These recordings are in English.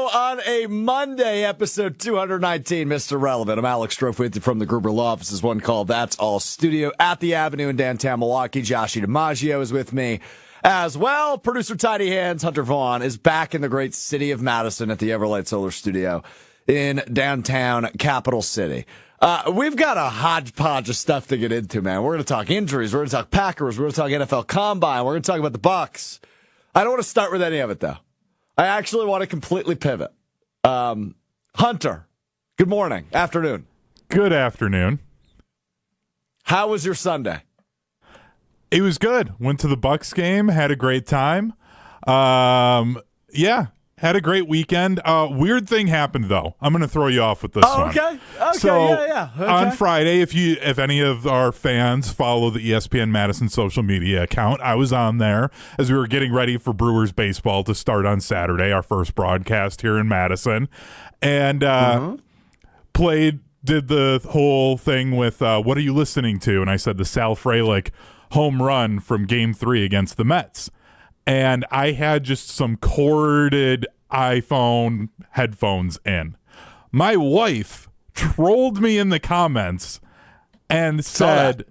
on a Monday, episode 219, Mr. Relevant. I'm Alex Strouf with you from the Gruber Law Office's one call That's All studio at the Avenue in downtown Milwaukee. JOSHY DiMaggio is with me as well. Producer Tiny Hands Hunter Vaughn is back in the great city of Madison at the Everlight Solar Studio in downtown Capital City. We've got a hodgepodge of stuff to get into, man. We're going to talk injuries. We're going to talk Packers. We're going to talk NFL Combine. We're going to talk about the Bucks. I don't want to start with any of it, though. I actually want to completely pivot. Hunter, good morning, afternoon. Good afternoon. How was your Sunday? It was good. Went to the Bucks game, had a great time. Had a great weekend. Weird thing happened, though. I'm going to throw you off with this one. Okay. So, Okay. on Friday, if any of our fans follow the ESPN Madison social media account, I was on there as we were getting ready for Brewers baseball to start on Saturday, our first broadcast here in Madison, and did the whole thing with what are you listening to? And I said the Sal Frelick home run from Game 3 against the Mets. And I had just some corded iPhone headphones in. My wife trolled me in the comments and said,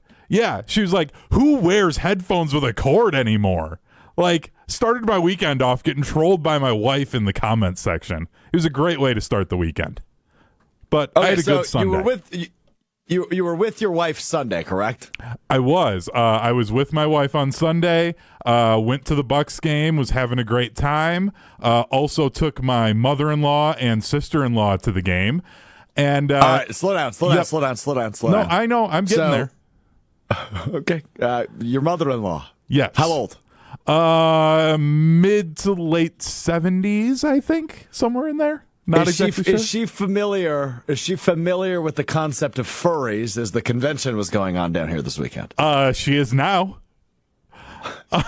she was like, who wears headphones with a cord anymore? Like, started my weekend off getting trolled by my wife in the comments section. It was a great way to start the weekend. But I had a good Sunday. You were with your wife Sunday, correct? I was. I was with my wife on Sunday. Went to the Bucks game. Was having a great time. Also took my mother-in-law and sister-in-law to the game. And all right, slow down. No, I know. I'm getting there. Okay. Your mother-in-law. Yes. How old? Mid to late 70s, I think, somewhere in there. Not exactly sure. Is she familiar with the concept of furries as the convention was going on down here this weekend? She is now.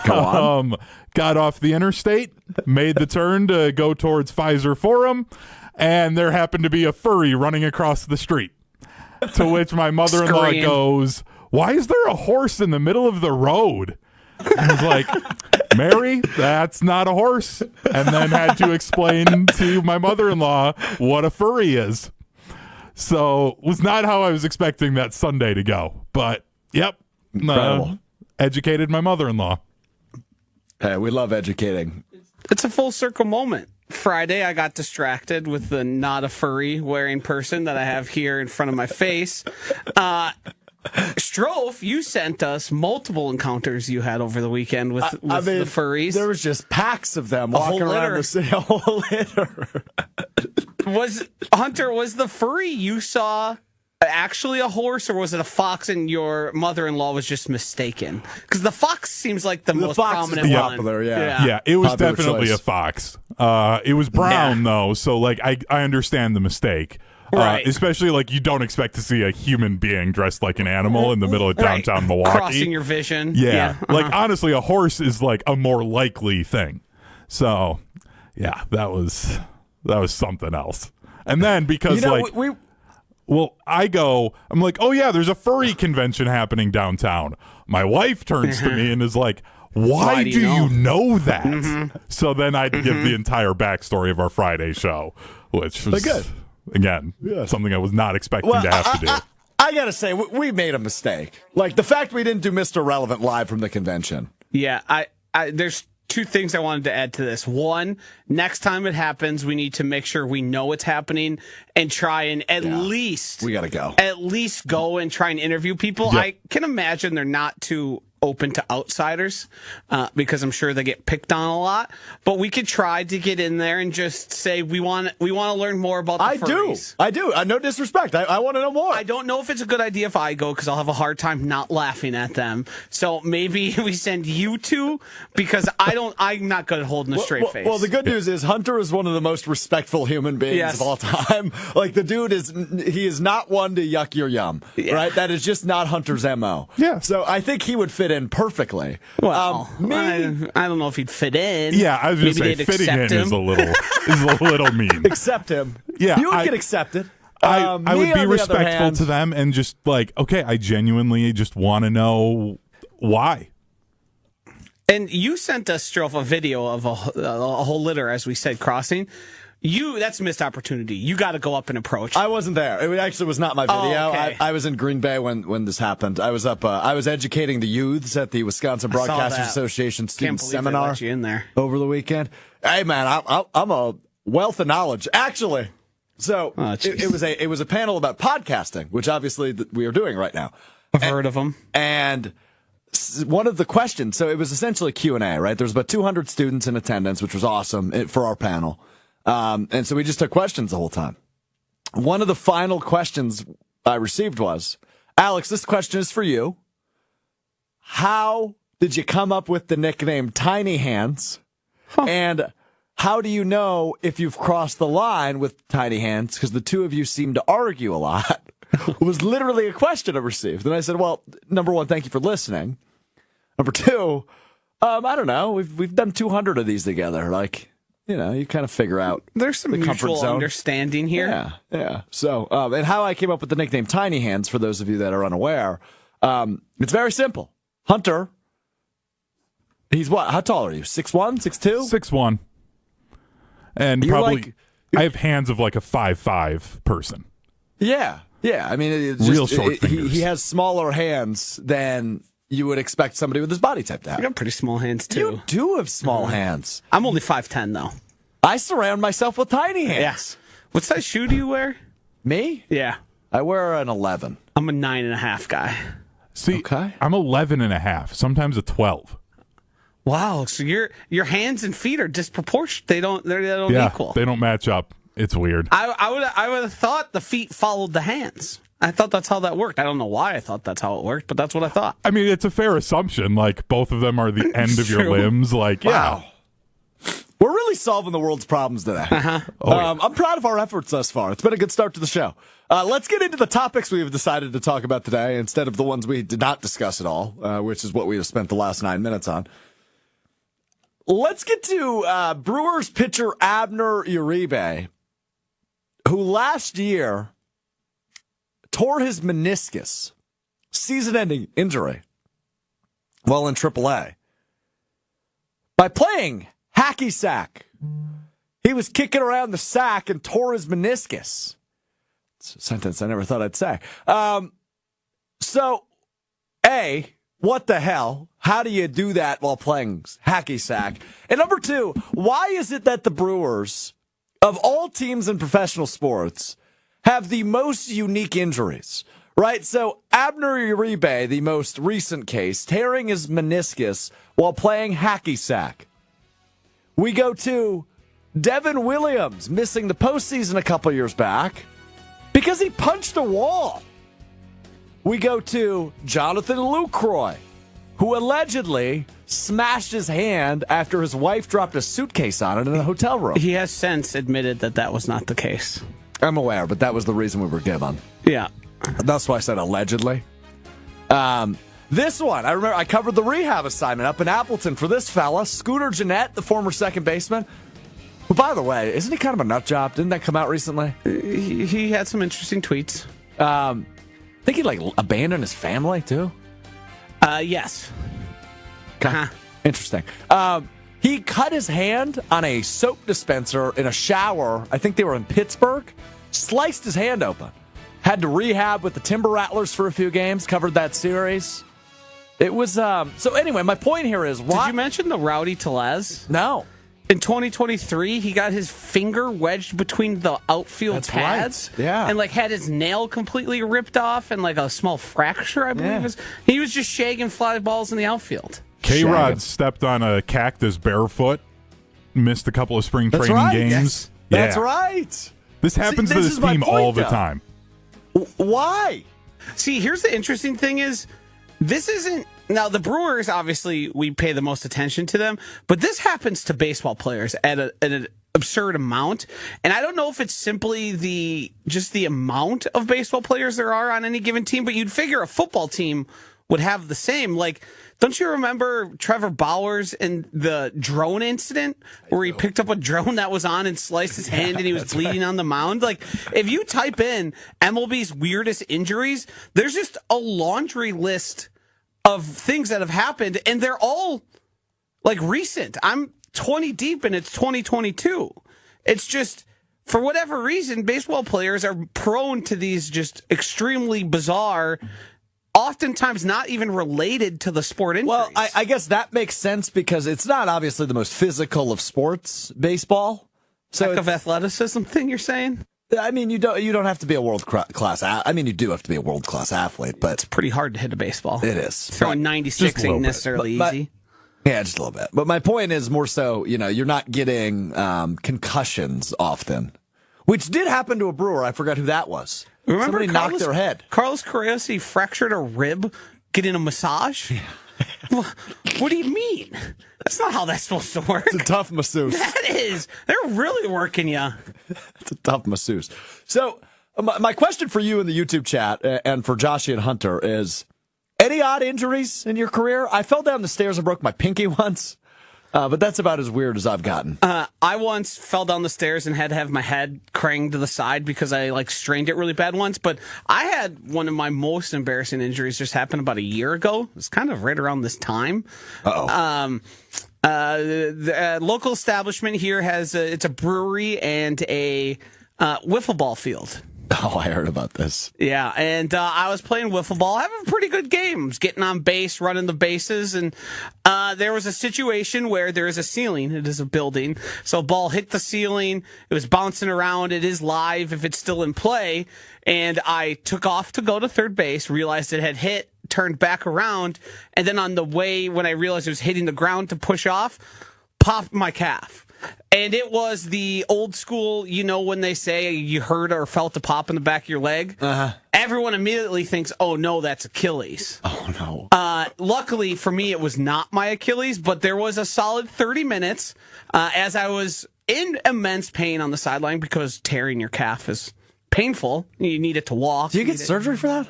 Go on. Got off the interstate, made the turn to go towards Pfizer Forum, and there happened to be a furry running across the street. To which my mother-in-law goes, "Why is there a horse in the middle of the road?" I was like, "Mary, that's not a horse." And then had to explain to my mother-in-law what a furry is. So was not how I was expecting that Sunday to go. But, educated my mother-in-law. Hey, we love educating. It's a full circle moment. Friday, I got distracted with the not a furry wearing person that I have here in front of my face. Strouf, you sent us multiple encounters you had over the weekend with the furries. There was just packs of them walking around the city. A whole litter. Was the furry you saw actually a horse, or was it a fox and your mother-in-law was just mistaken? Because the fox seems like the most prominent one. Popular, yeah, it was popular definitely choice. A fox. It was brown, though, so like I understand the mistake. Right. Especially like you don't expect to see a human being dressed like an animal in the middle of downtown Milwaukee. Crossing your vision. Yeah. Like honestly, a horse is like a more likely thing. So yeah, that was something else. And then because I'm like, oh yeah, there's a furry convention happening downtown. My wife turns to me and is like, why do you know that? Mm-hmm. So then I'd give the entire backstory of our Friday show, which was good. Again, something I was not expecting to have to do. I got to say, we made a mistake. Like, the fact we didn't do Mr. Relevant live from the convention. Yeah, there's two things I wanted to add to this. One, next time it happens, we need to make sure we know it's happening and try and at least... We got to go. At least go and try and interview people. Yep. I can imagine they're not too open to outsiders because I'm sure they get picked on a lot. But we could try to get in there and just say we want to learn more about the furries. I do. No disrespect. I want to know more. I don't know if it's a good idea if I go because I'll have a hard time not laughing at them. So maybe we send you two because I'm not good at holding a straight face. Well, the good news is Hunter is one of the most respectful human beings of all time. Like the dude is not one to yuck your yum, right? That is just not Hunter's MO. Yeah. So I think he would fit in perfectly. Well, I don't know if he'd fit in. Yeah, I was going to say fitting in is a little mean. Accept him. Yeah, you would get accepted. I would be respectful to them and just like, okay, I genuinely just want to know why. And you sent us, Strouf, a video of a whole litter, as we said, crossing. That's a missed opportunity. You got to go up and approach. I wasn't there. It actually was not my video. Oh, okay. I was in Green Bay when this happened. I was up. I was educating the youths at the Wisconsin Broadcasters Association student seminar let you in there over the weekend. Hey man, I'm a wealth of knowledge. Actually, so it was a panel about podcasting, which obviously we are doing right now. I've heard of them. And one of the questions, so it was essentially Q&A, right? There was about 200 students in attendance, which was awesome for our panel. And so we just took questions the whole time. One of the final questions I received was, Alex, this question is for you. How did you come up with the nickname Tiny Hands? And how do you know if you've crossed the line with Tiny Hands? Because the two of you seem to argue a lot. It was literally a question I received. And I said, well, number one, thank you for listening. Number two, I don't know. We've done 200 of these together. Like, you know, you kind of figure out there's some mutual understanding here. Yeah. So, and how I came up with the nickname Tiny Hands, for those of you that are unaware, it's very simple. Hunter, he's what? How tall are you? 6'1", 6'2"? 6'1". And You're probably, I have hands of like a 5'5" person. Yeah. I mean, it's real just, short fingers. He has smaller hands than you would expect somebody with his body type to have. You got pretty small hands, too. You do have small hands. I'm only 5'10", though. I surround myself with tiny hands. Yeah. What size shoe do you wear? Me? Yeah. I wear an 11. I'm a 9.5 guy. See, okay. I'm 11.5, sometimes a 12. Wow. So your hands and feet are disproportionate. They don't equal. They don't match up. It's weird. I would have thought the feet followed the hands. I thought that's how that worked. I don't know why I thought that's how it worked, but that's what I thought. I mean, it's a fair assumption. Like, both of them are the end of your limbs. Like, wow. Yeah. We're really solving the world's problems today. Uh-huh. I'm proud of our efforts thus far. It's been a good start to the show. Let's get into the topics we've decided to talk about today instead of the ones we did not discuss at all, which is what we have spent the last 9 minutes on. Let's get to Brewers pitcher Abner Uribe, who last year tore his meniscus, season-ending injury, while in AAA, by playing hacky sack. He was kicking around the sack and tore his meniscus. It's a sentence I never thought I'd say. So, A, what the hell? How do you do that while playing hacky sack? And number two, why is it that the Brewers, of all teams in professional sports, have the most unique injuries, right? So Abner Uribe, the most recent case, tearing his meniscus while playing hacky sack. We go to Devin Williams missing the postseason a couple years back because he punched a wall. We go to Jonathan Lucroy, who allegedly smashed his hand after his wife dropped a suitcase on it in a hotel room. He has since admitted that was not the case. I'm aware, but that was the reason we were given. Yeah. That's why I said allegedly. This one, I remember I covered the rehab assignment up in Appleton for this fella, Scooter Gennett, the former second baseman. Who, by the way, isn't he kind of a nut job? Didn't that come out recently? He had some interesting tweets. I think he abandoned his family too. Yes. Okay. Interesting. He cut his hand on a soap dispenser in a shower. I think they were in Pittsburgh. Sliced his hand open. Had to rehab with the Timber Rattlers for a few games. Covered that series. It was so anyway, my point here is Did you mention the Rowdy Tellez? No. In 2023, he got his finger wedged between the outfield pads. Right. Yeah. And had his nail completely ripped off and a small fracture, I believe. He was just shagging fly balls in the outfield. K-Rod stepped on a cactus barefoot, missed a couple of spring training games. Yes. That's right. This happens to this team all the time. Why? See, here's the interesting thing is, this isn't... Now, the Brewers, obviously, we pay the most attention to them, but this happens to baseball players at an absurd amount. And I don't know if it's simply the amount of baseball players there are on any given team, but you'd figure a football team would have the same. Don't you remember Trevor Bowers and the drone incident where he picked up a drone that was on and sliced his hand and he was bleeding on the mound? If you type in MLB's weirdest injuries, there's just a laundry list of things that have happened, and they're all recent. I'm 20 deep and it's 2022. It's just, for whatever reason, baseball players are prone to these just extremely bizarre, oftentimes not even related to the sport injuries. Well, I guess that makes sense because it's not obviously the most physical of sports, baseball. So lack of athleticism thing you're saying? I mean, you don't have to be a world class. I mean, you do have to be a world class athlete, but it's pretty hard to hit a baseball. It is. Throwing 96 ain't necessarily easy. Yeah, just a little bit. But my point is more so, you're not getting concussions often, which did happen to a Brewer. I forgot who that was. Remember somebody knocked their head. Carlos Correa, he fractured a rib getting a massage. What do you mean? That's not how that's supposed to work. It's a tough masseuse. That is. They're really working you. It's a tough masseuse. So my question for you in the YouTube chat and for Joshy and Hunter is, any odd injuries in your career? I fell down the stairs and broke my pinky once, but that's about as weird as I've gotten. I once fell down the stairs and had to have my head craned to the side because I strained it really bad once. But I had one of my most embarrassing injuries just happen about a year ago. It was kind of right around this time. The local establishment here it's a brewery and a wiffle ball field. Oh, I heard about this. Yeah, and I was playing wiffle ball, having pretty good games, getting on base, running the bases, and there was a situation where there is a ceiling. It is a building, so a ball hit the ceiling. It was bouncing around. It is live if it's still in play, and I took off to go to third base, realized it had hit, turned back around, and then on the way, when I realized it was hitting the ground to push off, popped my calf. And it was the old school, when they say you heard or felt a pop in the back of your leg, everyone immediately thinks, oh, no, that's Achilles. Oh, no. Luckily for me, it was not my Achilles, but there was a solid 30 minutes as I was in immense pain on the sideline because tearing your calf is painful. You need it to walk. Do you get surgery for that?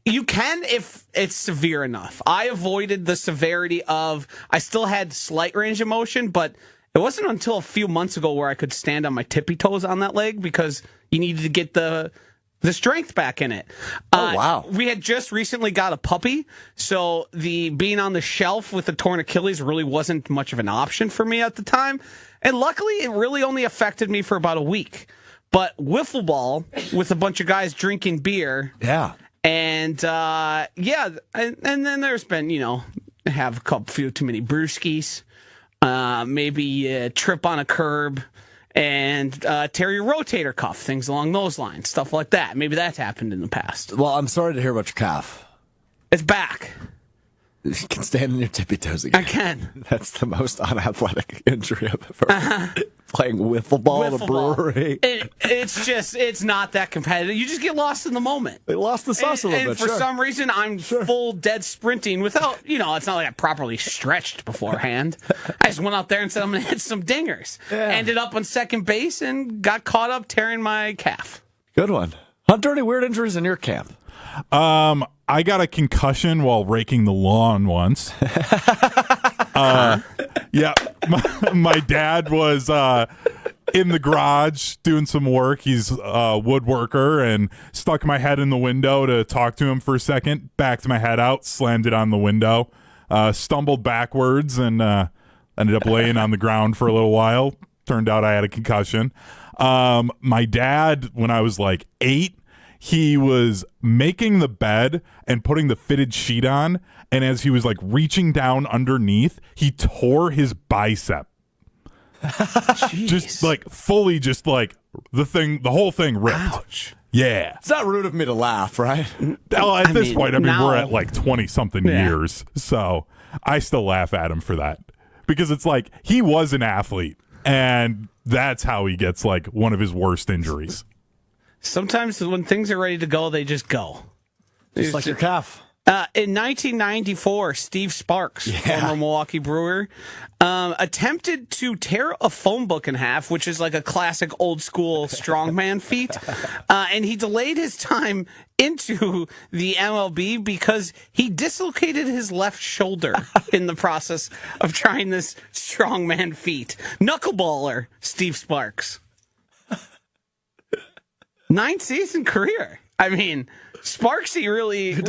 You can if it's severe enough. I avoided the severity I still had slight range of motion, but it wasn't until a few months ago where I could stand on my tippy toes on that leg because you needed to get the strength back in it. Oh, wow. We had just recently got a puppy, so the being on the shelf with the torn Achilles really wasn't much of an option for me at the time. And luckily, it really only affected me for about a week. But wiffle ball with a bunch of guys drinking beer. Yeah. And, and then there's been, have a few too many brewskis. Maybe trip on a curb and tear your rotator cuff, things along those lines, stuff like that. Maybe that's happened in the past. Well, I'm sorry to hear about your calf. It's back. You can stand on your tippy toes again. I can. That's the most unathletic injury I've ever heard. Playing wiffle ball at a brewery. It's not that competitive. You just get lost in the moment. They lost the sauce a little bit. And for some reason, I'm full dead sprinting without, it's not like I properly stretched beforehand. I just went out there and said, I'm going to hit some dingers. Yeah. Ended up on second base and got caught up tearing my calf. Good one. Hunter, any weird injuries in your camp? I got a concussion while raking the lawn once. Yeah, my dad was in the garage doing some work. He's a woodworker and stuck my head in the window to talk to him for a second. Backed my head out, slammed it on the window, stumbled backwards, and ended up laying on the ground for a little while. Turned out I had a concussion. My dad, when I was like 8, he was making the bed and putting the fitted sheet on, and as he was like reaching down underneath, he tore his bicep. Just like fully, just like the whole thing ripped. Ouch. Yeah. It's not rude of me to laugh, right? Well, at this point, now, we're at like 20-something years, so I still laugh at him for that because it's like he was an athlete, and that's how he gets like one of his worst injuries. Sometimes when things are ready to go, they just go. Just like your calf. In 1994, Steve Sparks, former Milwaukee Brewer, attempted to tear a phone book in half, which is like a classic old school strongman feat. And he delayed his time into the MLB because he dislocated his left shoulder in the process of trying this strongman feat. Knuckleballer, Steve Sparks. 9-season career. I mean, Sparksy really Did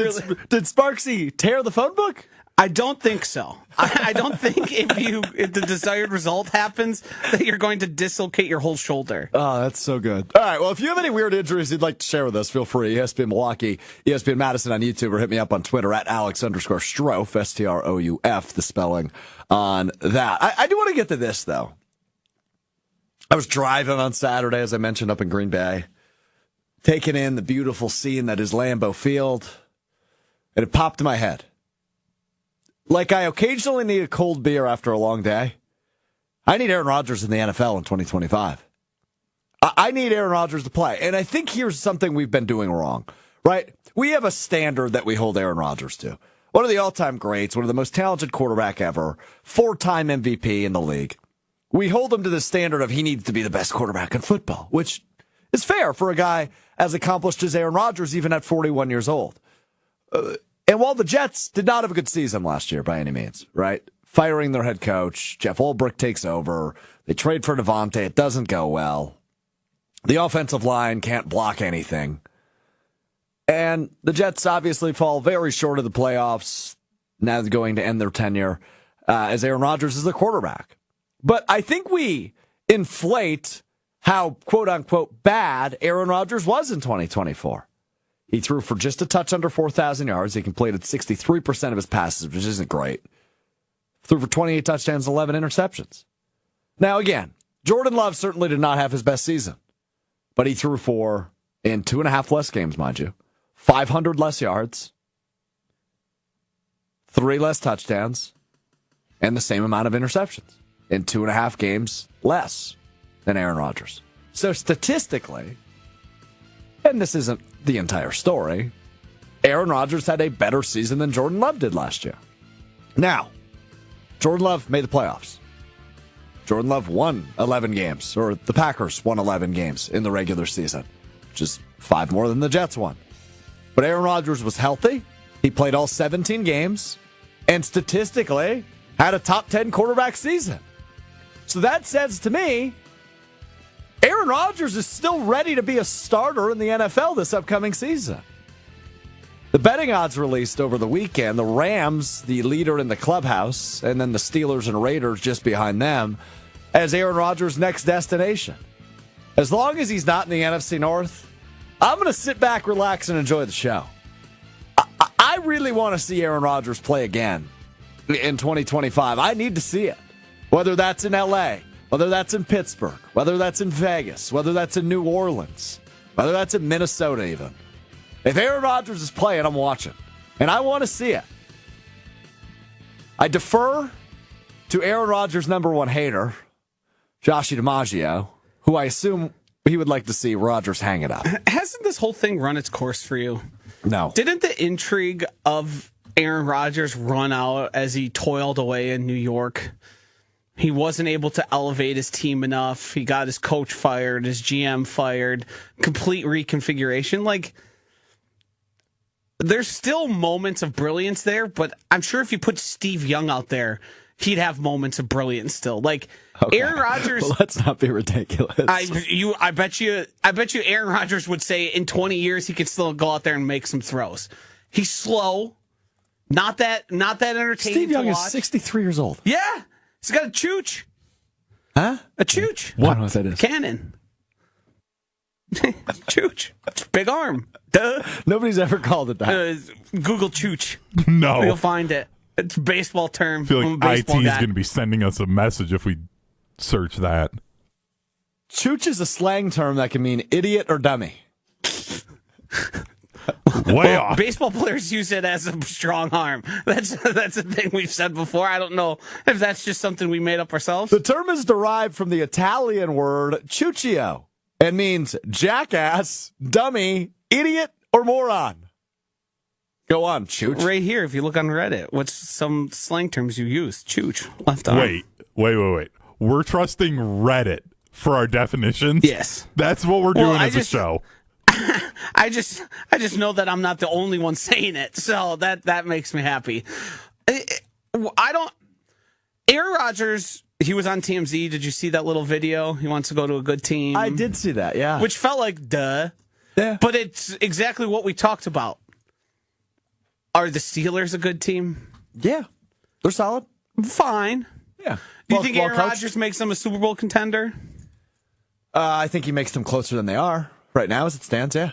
Sparksy tear the phone book? I don't think so. I don't think if the desired result happens that you're going to dislocate your whole shoulder. Oh, that's so good. All right, well, if you have any weird injuries you'd like to share with us, feel free. ESPN Milwaukee, ESPN Madison on YouTube, or hit me up on Twitter at Alex_Strouf, Strouf, the spelling on that. I do want to get to this, though. I was driving on Saturday, as I mentioned, up in Green Bay, taking in the beautiful scene that is Lambeau Field, and it popped in my head. Like I occasionally need a cold beer after a long day, I need Aaron Rodgers in the NFL in 2025. I need Aaron Rodgers to play. And I think here's something we've been doing wrong, right? We have a standard that we hold Aaron Rodgers to. One of the all-time greats, one of the most talented quarterback ever, 4-time MVP in the league. We hold him to the standard of he needs to be the best quarterback in football, which is fair for a guy as accomplished as Aaron Rodgers, even at 41 years old. And while the Jets did not have a good season last year by any means, right? Firing their head coach, Jeff Ulbrich takes over. They trade for Devontae. It doesn't go well. The offensive line can't block anything. And the Jets obviously fall very short of the playoffs. Now they're going to end their tenure as Aaron Rodgers is the quarterback. But I think we inflate how, quote-unquote, bad Aaron Rodgers was in 2024. He threw for just a touch under 4,000 yards. He completed 63% of his passes, which isn't great. Threw for 28 touchdowns, 11 interceptions. Now, again, Jordan Love certainly did not have his best season. But he threw for, in 2.5 less games, mind you, 500 less yards, 3 less touchdowns, and the same amount of interceptions in 2.5 games less than Aaron Rodgers. So statistically, and this isn't the entire story, Aaron Rodgers had a better season than Jordan Love did last year. Now, Jordan Love made the playoffs. Jordan Love won 11 games, or the Packers won 11 games in the regular season, which is 5 more than the Jets won. But Aaron Rodgers was healthy. He played all 17 games, and statistically had a top 10 quarterback season. So that says to me, Aaron Rodgers is still ready to be a starter in the NFL this upcoming season. The betting odds released over the weekend, the Rams, the leader in the clubhouse, and then the Steelers and Raiders just behind them, as Aaron Rodgers' next destination. As long as he's not in the NFC North, I'm going to sit back, relax, and enjoy the show. I really want to see Aaron Rodgers play again in 2025. I need to see it, whether that's in L.A., whether that's in Pittsburgh, whether that's in Vegas, whether that's in New Orleans, whether that's in Minnesota even. If Aaron Rodgers is playing, I'm watching. And I want to see it. I defer to Aaron Rodgers' number one hater, JOSHY DiMaggio, who I assume he would like to see Rodgers hang it up. Hasn't this whole thing run its course for you? No. Didn't the intrigue of Aaron Rodgers run out as he toiled away in New York? He wasn't able to elevate his team enough. He got his coach fired, his GM fired, complete reconfiguration. Like, there's still moments of brilliance there, but I'm sure if you put Steve Young out there, he'd have moments of brilliance still. Like, okay. Aaron Rodgers. Well, let's not be ridiculous. I bet you Aaron Rodgers would say in 20 years he could still go out there and make some throws. He's slow, not that entertaining. Steve Young to is watch. 63 years old. Yeah, he's got a chooch. Huh? A chooch. What? I don't know what that is. Cannon. Chooch. Big arm. Duh. Nobody's ever called it that. Google chooch. No. You'll find it. It's a baseball term. I feel like IT is guy. going to be sending us a message if we search that. Chooch is a slang term that can mean idiot or dummy. Way off. Baseball players use it as a strong arm. That's a thing we've said before. I don't know if that's just something we made up ourselves. The term is derived from the Italian word chuccio and means jackass, dummy, idiot, or moron. Go on, Chooch. Right here, if you look on Reddit, what's some slang terms you use? Chooch, left arm. Wait. We're trusting Reddit for our definitions? Yes. That's what we're doing as a show. I just know that I'm not the only one saying it, so that makes me happy. Aaron Rodgers, he was on TMZ. Did you see that little video? He wants to go to a good team. I did see that, yeah. Which felt like duh. Yeah. But it's exactly what we talked about. Are the Steelers a good team? Yeah. They're solid. Fine. Yeah. Do you think Aaron Rodgers makes them a Super Bowl contender? I think he makes them closer than they are right now as it stands, yeah.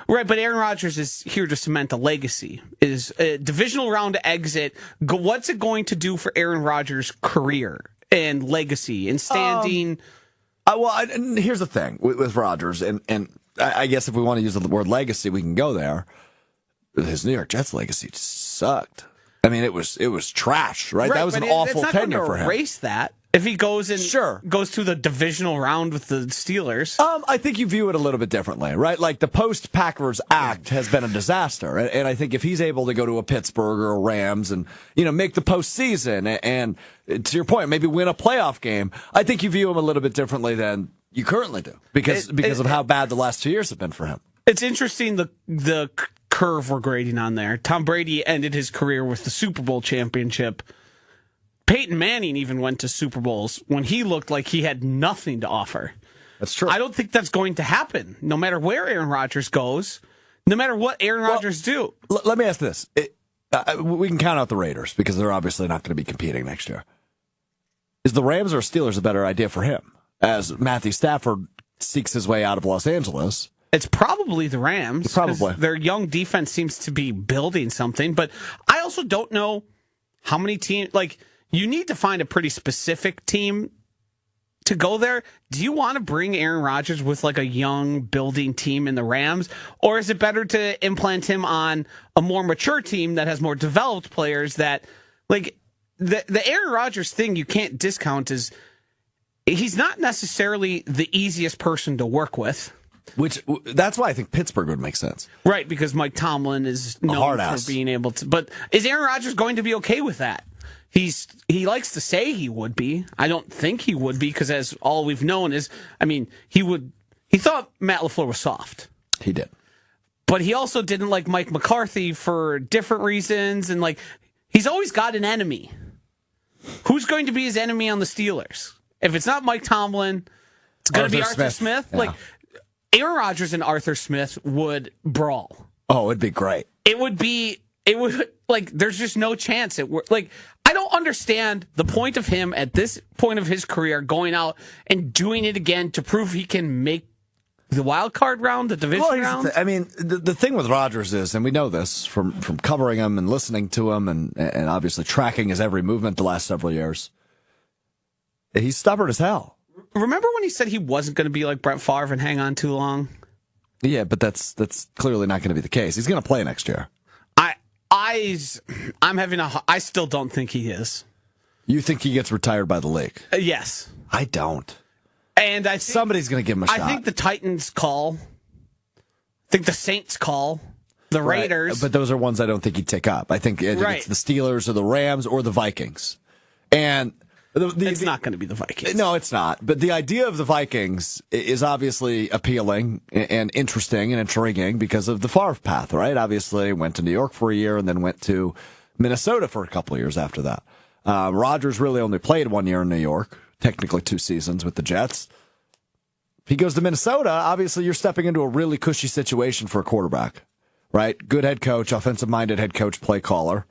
Right, but Aaron Rodgers is here to cement a legacy. Is a divisional round exit. What's it going to do for Aaron Rodgers' career and legacy and standing? And here's the thing with Rodgers, and I guess if we want to use the word legacy, we can go there. His New York Jets legacy sucked. I mean, it was trash, right? That was an awful tenure for him. Erase that. If he goes goes to the divisional round with the Steelers. I think you view it a little bit differently, right? Like the post-Packers act has been a disaster. And I think if he's able to go to a Pittsburgh or a Rams and, make the postseason and to your point, maybe win a playoff game, I think you view him a little bit differently than you currently do because of how bad the last 2 years have been for him. It's interesting the curve we're grading on there. Tom Brady ended his career with the Super Bowl championship. Peyton Manning even went to Super Bowls when he looked like he had nothing to offer. That's true. I don't think that's going to happen, no matter where Aaron Rodgers goes, no matter what Aaron Rodgers do. Let me ask this. We can count out the Raiders because they're obviously not going to be competing next year. Is the Rams or Steelers a better idea for him as Matthew Stafford seeks his way out of Los Angeles? It's probably the Rams. Probably. Their young defense seems to be building something, but I also don't know how many teams, you need to find a pretty specific team to go there. Do you want to bring Aaron Rodgers with a young building team in the Rams? Or is it better to implant him on a more mature team that has more developed players that, the Aaron Rodgers thing you can't discount is he's not necessarily the easiest person to work with. That's why I think Pittsburgh would make sense. Right, because Mike Tomlin is known for being able to. But is Aaron Rodgers going to be okay with that? He likes to say he would be. I don't think he would be because as all we've known is, he thought Matt LaFleur was soft. He did. But he also didn't like Mike McCarthy for different reasons. And he's always got an enemy. Who's going to be his enemy on the Steelers? If it's not Mike Tomlin, it's going to be Arthur Smith. Yeah. Aaron Rodgers and Arthur Smith would brawl. Oh, it'd be great. It would there's just no chance I don't understand the point of him at this point of his career going out and doing it again to prove he can make the wild card round, the division round. The thing with Rodgers is, and we know this from covering him and listening to him and obviously tracking his every movement the last several years, he's stubborn as hell. Remember when he said he wasn't going to be like Brett Favre and hang on too long? Yeah, but that's clearly not going to be the case. He's going to play next year. I still don't think he is. You think he gets retired by the league? Yes. I don't. And I think somebody's going to give him a shot. I think the Titans call. I think the Saints call. The Raiders. Right. But those are ones I don't think he'd take up. I think it's the Steelers or the Rams or the Vikings. And it's not going to be the Vikings. No, it's not. But the idea of the Vikings is obviously appealing and interesting and intriguing because of the Favre path, right? Obviously, went to New York for a year and then went to Minnesota for a couple of years after that. Rodgers really only played 1 year in New York, technically 2 seasons with the Jets. If he goes to Minnesota, obviously you're stepping into a really cushy situation for a quarterback, right? Good head coach, offensive-minded head coach, play caller.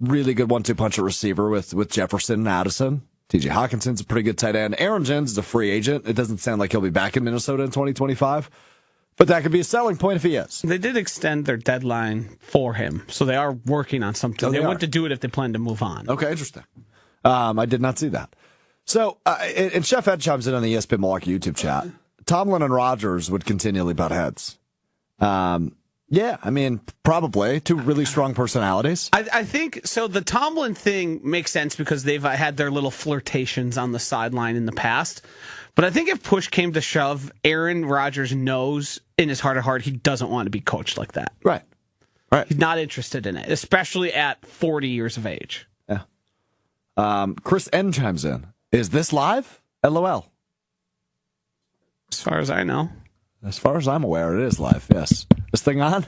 Really good 1-2 punch at receiver with Jefferson and Addison. T.J. Hawkinson's a pretty good tight end. Aaron Jones is a free agent. It doesn't sound like he'll be back in Minnesota in 2025. But that could be a selling point if he is. They did extend their deadline for him, so they are working on something. They want to do it if they plan to move on. Okay, interesting. I did not see that. So, and Chef Ed chimes in on the ESPN Milwaukee YouTube chat. Tomlin and Rodgers would continually butt heads. Yeah, probably. 2 really strong personalities. I think, so the Tomlin thing makes sense because they've had their little flirtations on the sideline in the past. But I think if push came to shove, Aaron Rodgers knows in his heart of heart he doesn't want to be coached like that. Right. He's not interested in it, especially at 40 years of age. Yeah. Chris N chimes in. Is this live? LOL. As far as I know. As far as I'm aware, it is live, yes. This thing on?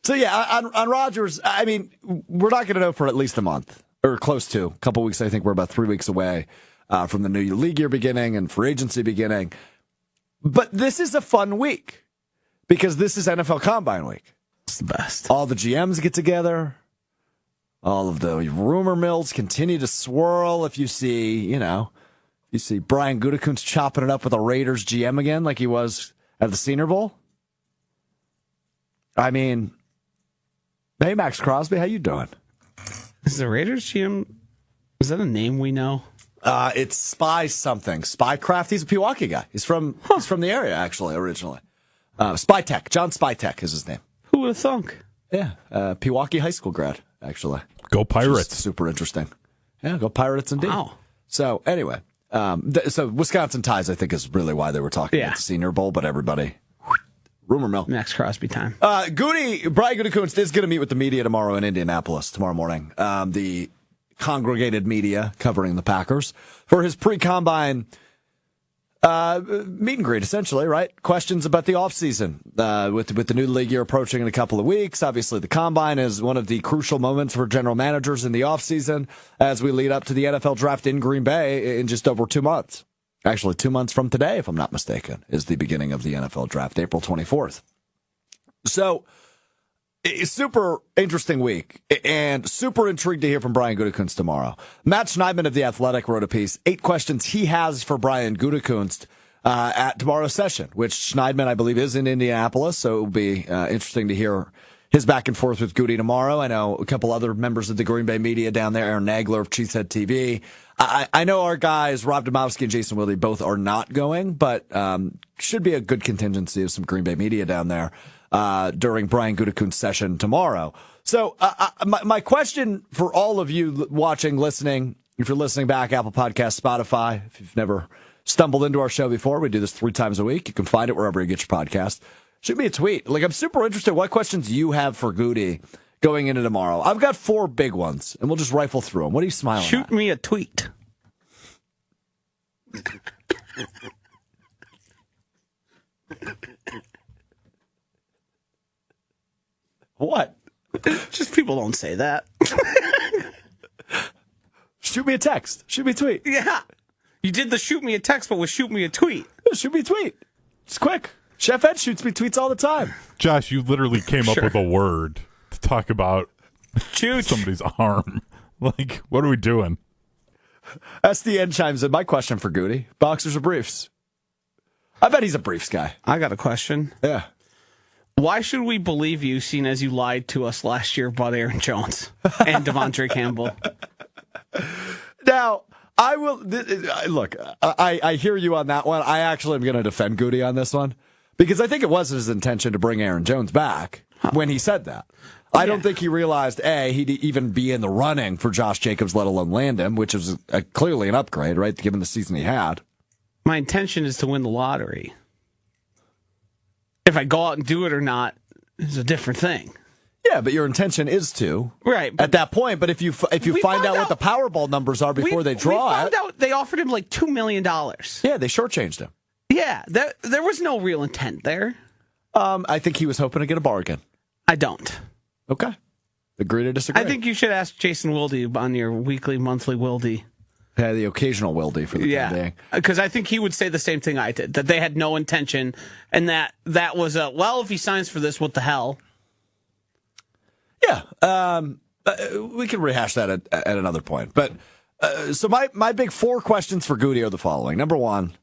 So, yeah, on Rodgers, we're not going to know for at least a month, or close to. A couple weeks, I think we're about 3 weeks away from the new league year beginning and free agency beginning. But this is a fun week because this is NFL Combine week. It's the best. All the GMs get together. All of the rumor mills continue to swirl. If you see, Brian Gutekunst chopping it up with a Raiders GM again, like he was at the Senior Bowl. I mean, hey, Max Crosby, how you doing? Is the Raiders GM, is that a name we know? It's Spy something. Spycraft. He's a Pewaukee guy. He's from the area, actually, originally. Spytech. John Spytech is his name. Who would have thunk? Yeah. Pewaukee High School grad, actually. Go Pirates. Super interesting. Yeah, go Pirates indeed. Wow. So, anyway. So Wisconsin ties, I think, is really why they were talking at the Senior Bowl, but everybody, rumor mill. Max Crosby time. Brian Gutekunst is going to meet with the media tomorrow in Indianapolis, tomorrow morning. The congregated media covering the Packers for his pre-combine meet and greet, essentially, right? Questions about the offseason with the new league year approaching in a couple of weeks. Obviously, the combine is one of the crucial moments for general managers in the offseason as we lead up to the NFL draft in Green Bay in just over 2 months. Actually, 2 months from today, if I'm not mistaken, is the beginning of the NFL draft, April 24th. So, a super interesting week and super intrigued to hear from Brian Gutekunst tomorrow. Matt Schneidman of The Athletic wrote a piece, 8 questions he has for Brian Gutekunst at tomorrow's session, which Schneidman, I believe, is in Indianapolis. So it will be interesting to hear his back and forth with Goody tomorrow. I know a couple other members of the Green Bay media down there, Aaron Nagler of Cheesehead TV. I know our guys, Rob Domowski and Jason Wilde, both are not going, but should be a good contingency of some Green Bay media down there during Brian Gutekunst's session tomorrow. So my question for all of you watching, listening, if you're listening back, Apple Podcasts, Spotify, if you've never stumbled into our show before, we do this 3 times a week. You can find it wherever you get your podcast. Shoot me a tweet. I'm super interested what questions you have for Goody going into tomorrow. I've got 4 big ones, and we'll just rifle through them. What are you smiling at? Shoot me a tweet. What? Just people don't say that. Shoot me a text. Shoot me a tweet. Yeah. You did the shoot me a text, but was shoot me a tweet. Shoot me a tweet. It's quick. Chef Ed shoots me tweets all the time. Josh, you literally came up with a word to talk about Shoot somebody's arm. Like, what are we doing? SDN chimes in. My question for Goody, boxers or briefs? I bet he's a briefs guy. I got a question. Yeah. Why should we believe you, seeing as you lied to us last year about Aaron Jones and Devondre Campbell? Now, I will look. I hear you on that one. I actually am going to defend Goody on this one because I think it was his intention to bring Aaron Jones back when he said that. I don't think he realized he'd even be in the running for Josh Jacobs, let alone land him, which is clearly an upgrade, right? Given the season he had. My intention is to win the lottery. If I go out and do it or not is a different thing. Yeah, but your intention is to. Right. At that point, but if you find out what the Powerball numbers are before they draw we found out they offered him like $2 million. Yeah, they shortchanged him. Yeah, there was no real intent there. I think he was hoping to get a bargain. I don't. Okay. Agree to disagree. I think you should ask Jason Wilde on your weekly, monthly Wilde. Yeah, the occasional Wilde for the time being. Because I think he would say the same thing I did, that they had no intention, and that was if he signs for this, what the hell? Yeah, we can rehash that at another point. But so my big 4 questions for Goody are the following. Number 1,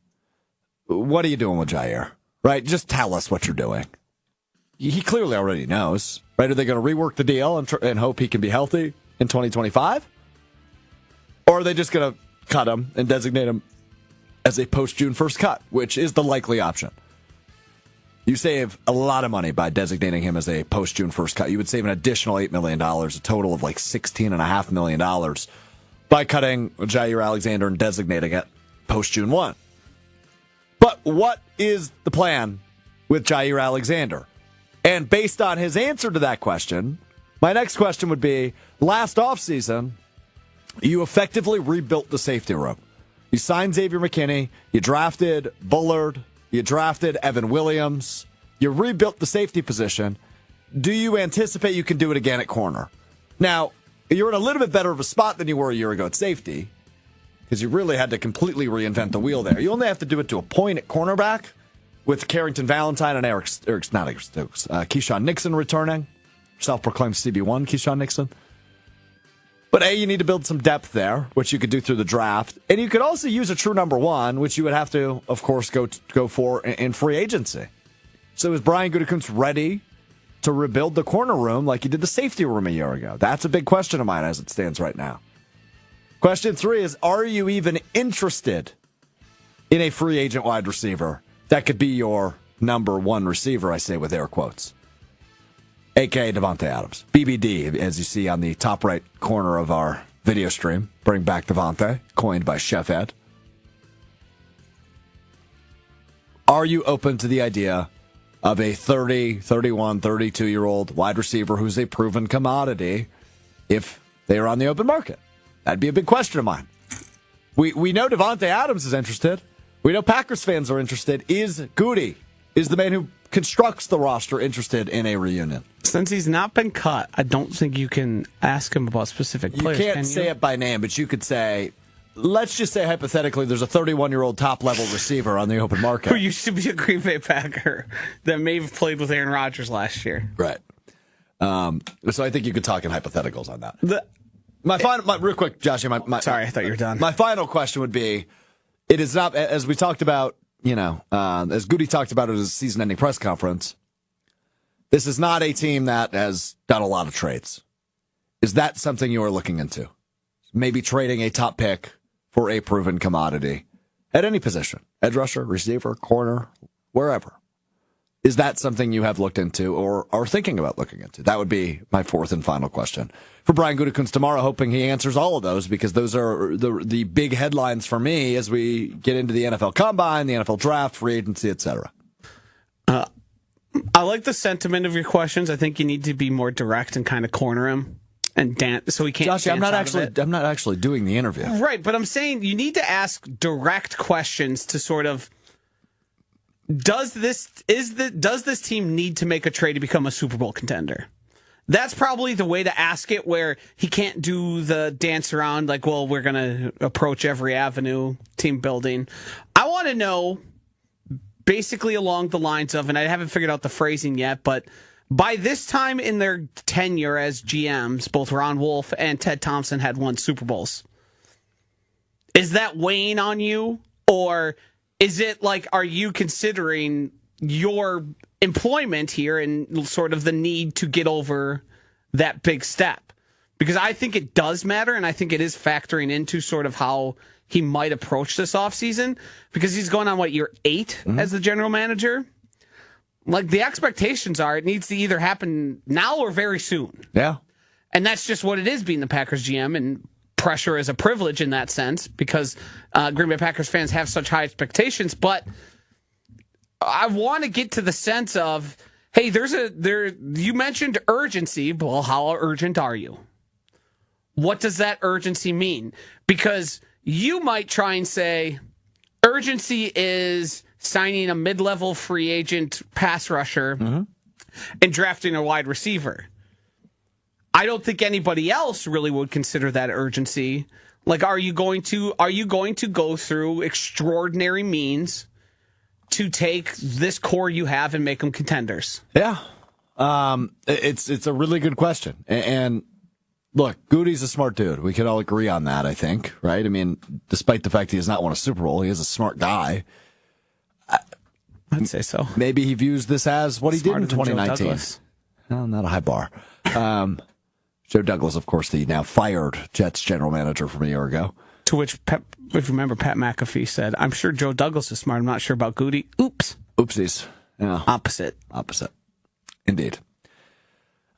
what are you doing with Jair? Right? Just tell us what you're doing. He clearly already knows. Right? Are they going to rework the deal and hope he can be healthy in 2025? Or are they just going to cut him and designate him as a post-June 1st cut, which is the likely option? You save a lot of money by designating him as a post-June 1st cut. You would save an additional $8 million, a total of like $16.5 million by cutting Jair Alexander and designating it post-June 1. But what is the plan with Jair Alexander? And based on his answer to that question, my next question would be, last offseason, you effectively rebuilt the safety room. You signed Xavier McKinney, you drafted Bullard, you drafted Evan Williams, you rebuilt the safety position. Do you anticipate you can do it again at corner? Now, you're in a little bit better of a spot than you were a year ago at safety because you really had to completely reinvent the wheel there. You only have to do it to a point at cornerback with Carrington Valentine and Keyshawn Nixon returning. Self-proclaimed CB1 Keyshawn Nixon. But you need to build some depth there, which you could do through the draft. And you could also use a true number one, which you would have to, of course, go for in free agency. So is Brian Gutekunst ready to rebuild the corner room like he did the safety room a year ago? That's a big question of mine as it stands right now. Question 3 is, are you even interested in a free agent wide receiver that could be your number one receiver, I say with air quotes, a.k.a. Davante Adams? BBD, as you see on the top right corner of our video stream. Bring back Davante, coined by Chef Ed. Are you open to the idea of a 30, 31, 32-year-old wide receiver who's a proven commodity if they are on the open market? That'd be a big question of mine. We know Davante Adams is interested. We know Packers fans are interested. Is the man who constructs the roster, interested in a reunion? Since he's not been cut, I don't think you can ask him about specific players. You can't say it by name, but you could say, let's just say hypothetically there's a 31-year-old top-level receiver on the open market. Who used to be a Green Bay Packer that may have played with Aaron Rodgers last year. Right. So I think you could talk in hypotheticals on that. Real quick, Joshie. Sorry, I thought you were done. My final question would be, it is not, as we talked about, as Goody talked about it at his season-ending press conference, this is not a team that has done a lot of trades. Is that something you are looking into? Maybe trading a top pick for a proven commodity at any position, edge rusher, receiver, corner, wherever. Is that something you have looked into or are thinking about looking into? That would be my fourth and final question for Brian Gutekunst tomorrow, hoping he answers all of those, because those are the big headlines for me as we get into the NFL Combine, the NFL Draft, free agency, etc. I like the sentiment of your questions. I think you need to be more direct and kind of corner him and dance, so he can't. Joshie, I'm not actually doing the interview. Right, but I'm saying you need to ask direct questions to sort of. Does this team need to make a trade to become a Super Bowl contender? That's probably the way to ask it, where he can't do the dance around like, well, we're going to approach every avenue, team building. I want to know basically along the lines of, and I haven't figured out the phrasing yet, but by this time in their tenure as GMs, both Ron Wolf and Ted Thompson had won Super Bowls. Is that weighing on you, or is it like, are you considering your employment here and sort of the need to get over that big step? Because I think it does matter, and I think it is factoring into sort of how he might approach this offseason, because he's going on, year 8 as the general manager? Like, the expectations are it needs to either happen now or very soon. Yeah. And that's just what it is being the Packers GM, and pressure is a privilege in that sense, because Green Bay Packers fans have such high expectations. But I want to get to the sense of, hey, you mentioned urgency. Well, how urgent are you? What does that urgency mean? Because you might try and say urgency is signing a mid-level free agent pass rusher and drafting a wide receiver. I don't think anybody else really would consider that urgency. Like, are you going to go through extraordinary means to take this core you have and make them contenders? Yeah. It's a really good question. And look, Goody's a smart dude. We can all agree on that, I think, right? I mean, despite the fact he has not won a Super Bowl, he is a smart guy. I'd say so. Maybe he views this as what he did in 2019. No, not a high bar. Joe Douglas, of course, the now fired Jets general manager from a year ago. To which, if you remember, Pat McAfee said, I'm sure Joe Douglas is smart. I'm not sure about Goody. Oops. Oopsies. Yeah. Opposite. Indeed.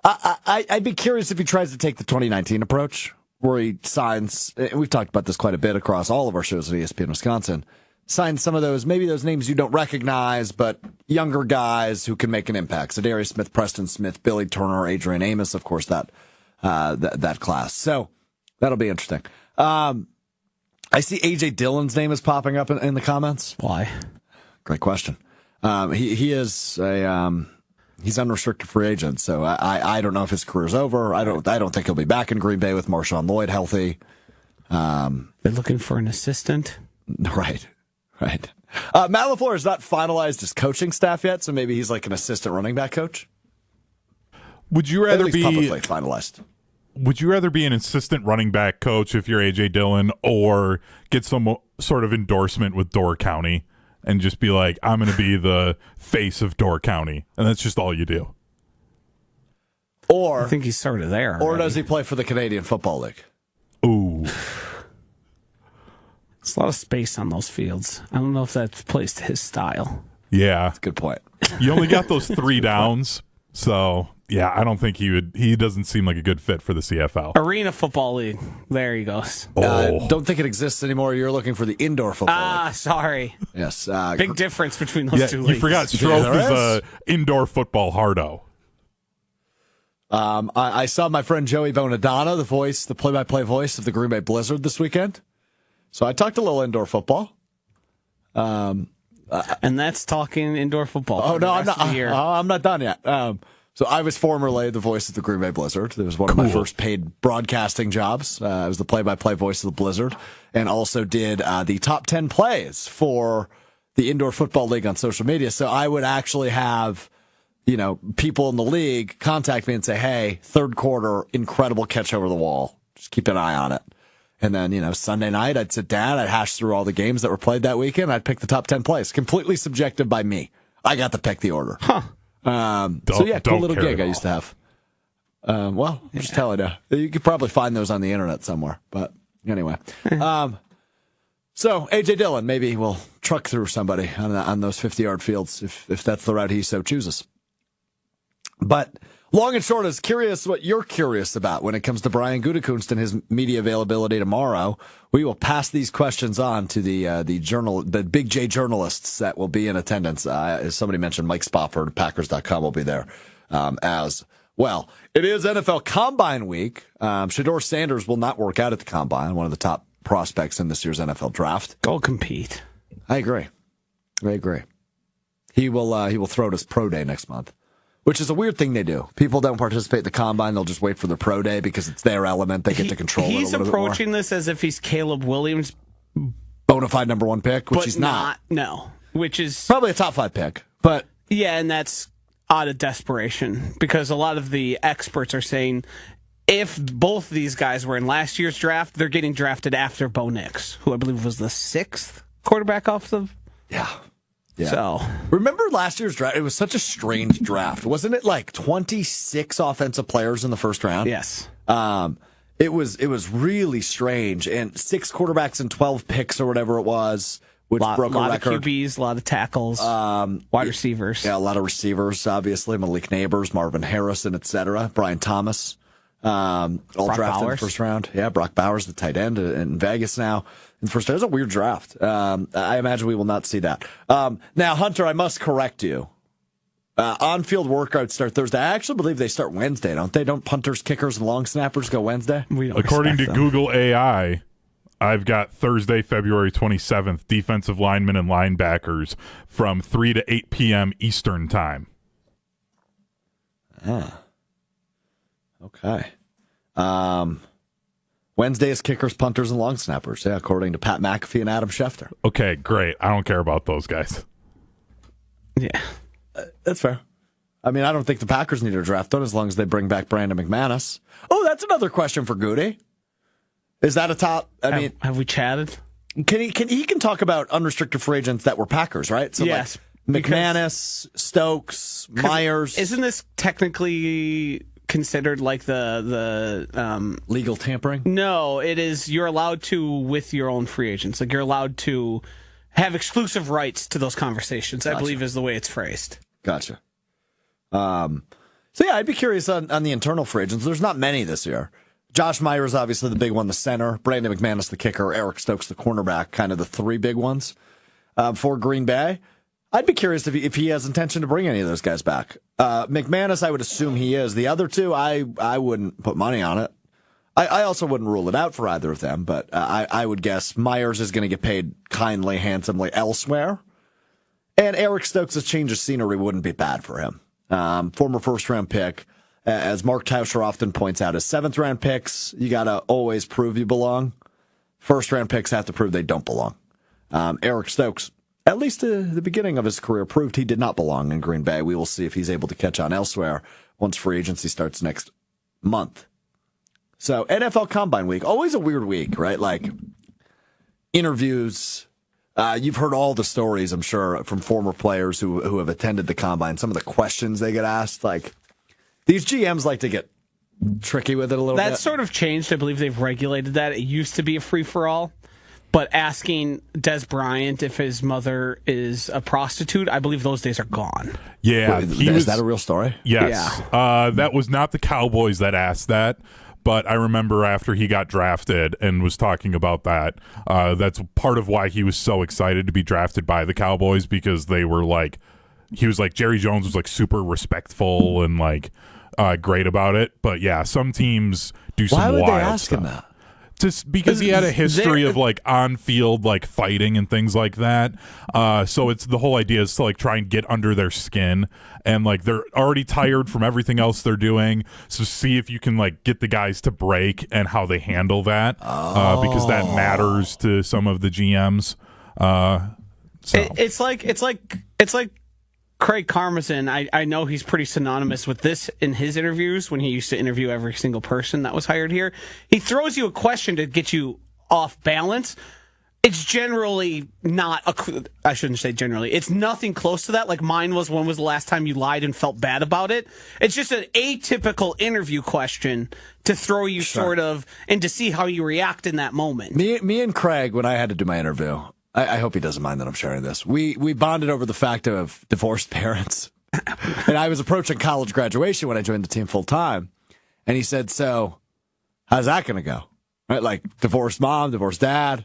I'd be curious if he tries to take the 2019 approach, where he signs, and we've talked about this quite a bit across all of our shows at ESPN Wisconsin, signs some of those names you don't recognize, but younger guys who can make an impact. So Darius Smith, Preston Smith, Billy Turner, Adrian Amos, of course, that class. So that'll be interesting. I see A.J. Dillon's name is popping up in the comments. Why? Great question. He is he's unrestricted free agent, so I don't know if his career's over. I don't think he'll be back in Green Bay with Marshawn Lloyd healthy. They're looking for an assistant. Right. Matt LaFleur has not finalized his coaching staff yet, so maybe he's like an assistant running back coach. Would you rather be publicly finalized? would you rather be an assistant running back coach if you're A.J. Dillon, or get some sort of endorsement with Door County and just be like, I'm going to be the face of Door County, and that's just all you do? Or I think he's sort of there. Or does he play for the Canadian Football League? Ooh. There's a lot of space on those fields. I don't know if that plays to his style. Yeah. That's a good point. You only got those 3 downs, so yeah, I don't think he doesn't seem like a good fit for the CFL. Arena Football League. There he goes. Don't think it exists anymore. You're looking for the indoor football league. Sorry. Yes. Big difference between those two You leagues. forgot Strouf is a indoor football hardo. I saw my friend Joey Bonadonna, the play-by-play voice of the Green Bay Blizzard this weekend. So I talked a little indoor football. And that's talking indoor football. Oh, no, I'm not done yet. So I was formerly the voice of the Green Bay Blizzard. It was one of my first paid broadcasting jobs. I was the play-by-play voice of the Blizzard, and also did the top 10 plays for the Indoor Football League on social media. So I would actually have, people in the league contact me and say, hey, third quarter, incredible catch over the wall. Just keep an eye on it. And then, Sunday night, I'd sit down, I'd hash through all the games that were played that weekend. I'd pick the top 10 plays. Completely subjective by me. I got to pick the order. Huh. Cool little gig I used to have. I'm just telling you. You could probably find those on the internet somewhere. But anyway. So A.J. Dillon, maybe we'll truck through somebody on those 50-yard fields if that's the route he so chooses. But long and short is curious what you're curious about when it comes to Brian Gutekunst and his media availability tomorrow. We will pass these questions on to the Big J journalists that will be in attendance. As somebody mentioned, Mike Spofford, Packers.com will be there as well. It is NFL Combine Week. Shedeur Sanders will not work out at the Combine, one of the top prospects in this year's NFL Draft. Go compete. I agree. He will throw at his pro day next month. Which is a weird thing they do. People don't participate in the combine. They'll just wait for their pro day because it's their element. They get to control it a little bit more. He's approaching this as if he's Caleb Williams. Bona fide number 1 pick, which he's not. No. Which is probably a top 5 pick. But yeah, and that's out of desperation because a lot of the experts are saying if both these guys were in last year's draft, they're getting drafted after Bo Nix, who I believe was the 6th quarterback off the... Yeah. So remember last year's draft? It was such a strange draft, wasn't it? Like 26 offensive players in the first round. Yes. It was really strange, and 6 quarterbacks and 12 picks or whatever it was, which broke a record. A lot of QBs, a lot of tackles, wide receivers. Yeah, a lot of receivers. Obviously, Malik Neighbors, Marvin Harrison, etc. Brian Thomas, all drafted in the first round. Yeah, Brock Bowers, the tight end in Vegas now. In the first round. It was a weird draft. I imagine we will not see that. Now, Hunter, I must correct you. On-field workouts start Thursday. I actually believe they start Wednesday, don't they? Don't punters, kickers, and long snappers go Wednesday? According to Google AI, I've got Thursday, February 27th, defensive linemen and linebackers from 3 to 8 p.m. Eastern time. Okay. Wednesday is kickers, punters, and long snappers, according to Pat McAfee and Adam Schefter. Okay, great. I don't care about those guys. Yeah. That's fair. I mean, I don't think the Packers need a draft on as long as they bring back Brandon McManus. Oh, that's another question for Goody. Is that a top? Have we chatted? He can talk about unrestricted free agents that were Packers, right? So yes. Like McManus, Stokes, Myers. Isn't this technically considered like the legal tampering? No, it is. You're allowed to with your own free agents. Like you're allowed to have exclusive rights to those conversations. Gotcha. I believe is the way it's phrased. Gotcha. So yeah, I'd be curious on the internal free agents. There's not many this year. Josh Myers, obviously the big one, the center. Brandon McManus, the kicker. Eric Stokes, the cornerback. Kind of the 3 big ones for Green Bay. I'd be curious if he has intention to bring any of those guys back. McManus, I would assume he is. The other 2, I wouldn't put money on it. I also wouldn't rule it out for either of them, but I would guess Myers is going to get paid kindly, handsomely elsewhere. And Eric Stokes' change of scenery wouldn't be bad for him. Former first-round pick. As Mark Tauscher often points out, as 7th-round picks, you got to always prove you belong. First-round picks have to prove they don't belong. Eric Stokes, at least at the beginning of his career, proved he did not belong in Green Bay. We will see if he's able to catch on elsewhere once free agency starts next month. So NFL Combine Week, always a weird week, right? Like interviews. You've heard all the stories, I'm sure, from former players who have attended the Combine. Some of the questions they get asked, like these GMs like to get tricky with it a little bit. That's sort of changed. I believe they've regulated that. It used to be a free-for-all. But asking Des Bryant if his mother is a prostitute, I believe those days are gone. Yeah. Is that a real story? Yes. Yeah. That was not the Cowboys that asked that. But I remember after he got drafted and was talking about that, that's part of why he was so excited to be drafted by the Cowboys, because they were like, he was like, Jerry Jones was like super respectful and like great about it. But yeah, some teams do some wild stuff. Why would they ask him that? Just because he had a history of like on-field like fighting and things like that. So it's the whole idea is to like try and get under their skin, and like they're already tired from everything else they're doing. So see if you can like get the guys to break and how they handle that, because that matters to some of the GMs. So. It's like Craig Karmazin. I know he's pretty synonymous with this in his interviews when he used to interview every single person that was hired here. He throws you a question to get you off balance. It's generally not I shouldn't say generally. It's nothing close to that. Like mine was, when was the last time you lied and felt bad about it? It's just an atypical interview question to throw you sort of and to see how you react in that moment. Me and Craig, when I had to do my interview, I hope he doesn't mind that I'm sharing this. We bonded over the fact of divorced parents. And I was approaching college graduation when I joined the team full time. And he said, so how's that going to go? Right? Like divorced mom, divorced dad.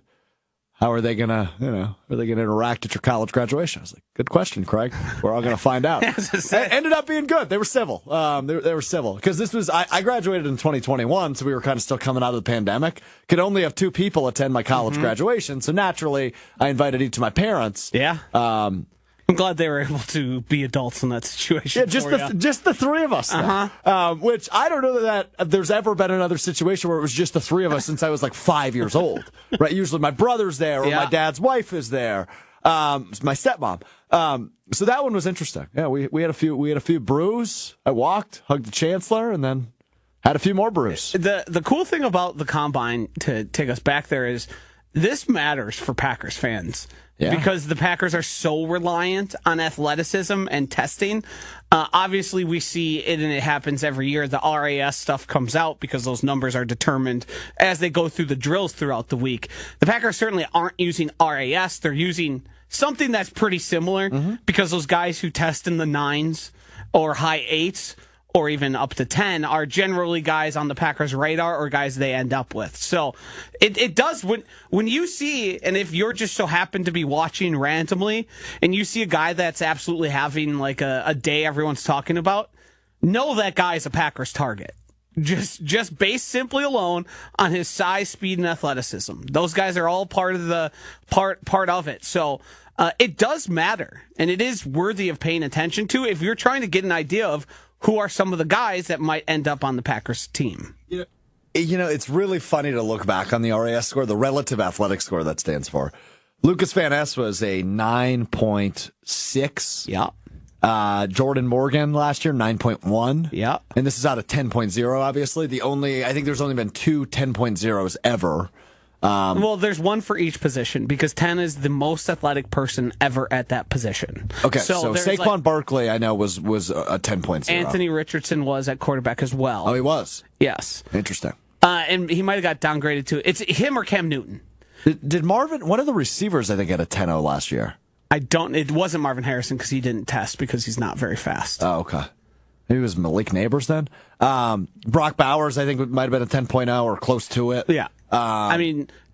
How are they going to, are they going to interact at your college graduation? I was like, good question, Craig. We're all going to find out. It ended up being good. They were civil. They were civil because this was, I graduated in 2021. So we were kind of still coming out of the pandemic. Could only have 2 people attend my college graduation. So naturally I invited each of my parents. Yeah. I'm glad they were able to be adults in that situation. Yeah, just the 3 of us. Which I don't know that there's ever been another situation where it was just the 3 of us since I was like 5 years old. Right? Usually my brother's there or my dad's wife is there. My stepmom. So that one was interesting. Yeah, we had a few brews. I walked, hugged the chancellor, and then had a few more brews. The cool thing about the Combine, to take us back there, is this matters for Packers fans. Yeah. Because the Packers are so reliant on athleticism and testing. Obviously, we see it, and it happens every year. The RAS stuff comes out because those numbers are determined as they go through the drills throughout the week. The Packers certainly aren't using RAS. They're using something that's pretty similar because those guys who test in the 9s or high 8s or even up to 10 are generally guys on the Packers' radar or guys they end up with. So it does, when you see, and if you're just so happen to be watching randomly and you see a guy that's absolutely having like a day everyone's talking about, know that guy is a Packers target. Just based simply alone on his size, speed, and athleticism. Those guys are all part of the part of it. So it does matter, and it is worthy of paying attention to if you're trying to get an idea of who are some of the guys that might end up on the Packers team. It's really funny to look back on the RAS score, the relative athletic score that stands for. Lucas Van Ness was a 9.6. Yeah. Jordan Morgan last year, 9.1. Yeah. And this is out of 10.0, obviously. I think there's only been 2 10.0s ever. Well, there's one for each position because 10 is the most athletic person ever at that position. Okay, so Saquon Barkley, I know, was a 10.0. Anthony Richardson was at quarterback as well. Oh, he was? Yes. Interesting. And he might have got downgraded too. It's him or Cam Newton. Did Marvin, one of the receivers, I think, had a 10.0 last year? It wasn't Marvin Harrison because he didn't test because he's not very fast. Oh, okay. Maybe it was Malik Neighbors then. Brock Bowers, I think, might have been a 10.0 or close to it. Yeah.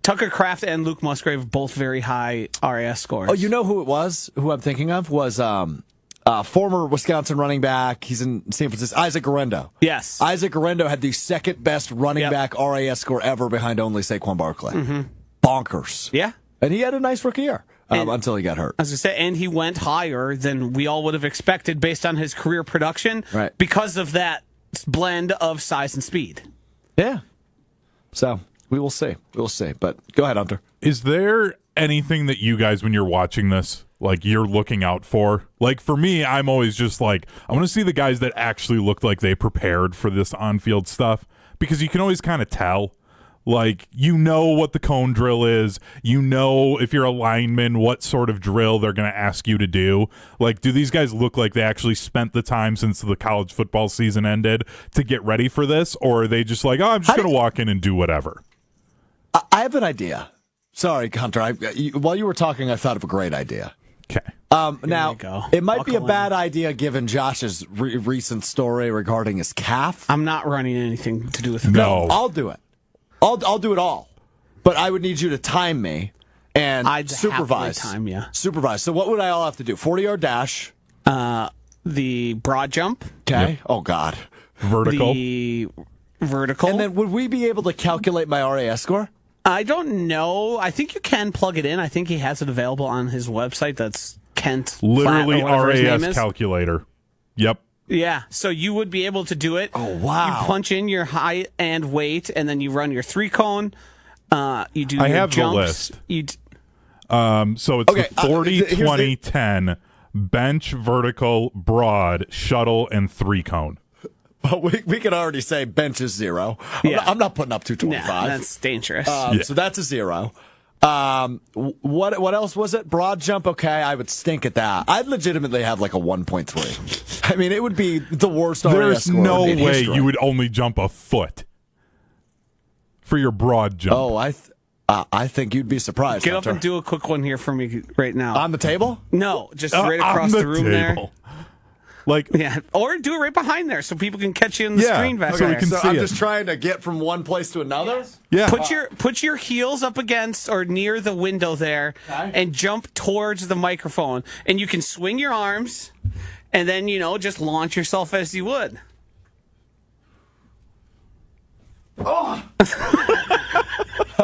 Tucker Kraft and Luke Musgrave, both very high RAS scores. Oh, you know who it was? Who I'm thinking of was former Wisconsin running back. He's in San Francisco. Isaac Guerendo. Yes. Isaac Guerendo had the second best running back RAS score ever behind only Saquon Barkley. Bonkers. Yeah. And he had a nice rookie year until he got hurt. As I said, and he went higher than we all would have expected based on his career production because of that blend of size and speed. Yeah. So we will see. We will see. But go ahead, Hunter. Is there anything that you guys, when you're watching this, like you're looking out for? Like for me, I'm always just like, I want to see the guys that actually look like they prepared for this on-field stuff, because you can always kind of tell. Like, you know what the cone drill is. You know, if you're a lineman, what sort of drill they're going to ask you to do. Like, do these guys look like they actually spent the time since the college football season ended to get ready for this? Or are they just like, oh, I'm just going to walk in and do whatever? I have an idea. Sorry, Hunter. While you were talking, I thought of a great idea. Okay. Now, it might be a bad idea given Josh's recent story regarding his calf. I'm not running anything to do with it. No. I'll do it. I'll do it all, but I would need you to time me and I'd supervise. Time, yeah. Supervise. So what would I all have to do? 40-yard dash. The broad jump. Okay. Yep. Oh God. Vertical. The vertical. And then would we be able to calculate my RAS score? I don't know. I think you can plug it in. I think he has it available on his website. That's Kent. Literally Platt, or whatever his name RAS is. calculator. Yep. Yeah, so you would be able to do it. Oh, wow. You punch in your height and weight, and then you run your 3-cone. You do I your have jumps. the list. So it's Okay, the 40, here's 20, 10, bench, vertical, broad, shuttle, and 3-cone. Well, we can already say bench is 0. Yeah. I'm not putting up 225. Nah, that's dangerous. So that's a 0. What else was it? Broad jump. Okay, I would stink at that. I'd legitimately have like a 1.3. I mean, it would be the worst. RAS There's score no in way history. you would only jump a foot for your broad jump. Oh, I think you'd be surprised. Get up Hunter. and do a quick one here for me right now. On the table? No, just right across on the room there. Like, Yeah, or do it right behind there so people can catch you in the Yeah, screen back so we there. can So see I'm it. just trying to get from one place to another? yeah. Put your heels up against or near the window there, Okay. and jump towards the microphone. And you can swing your arms, and then just launch yourself as you would. I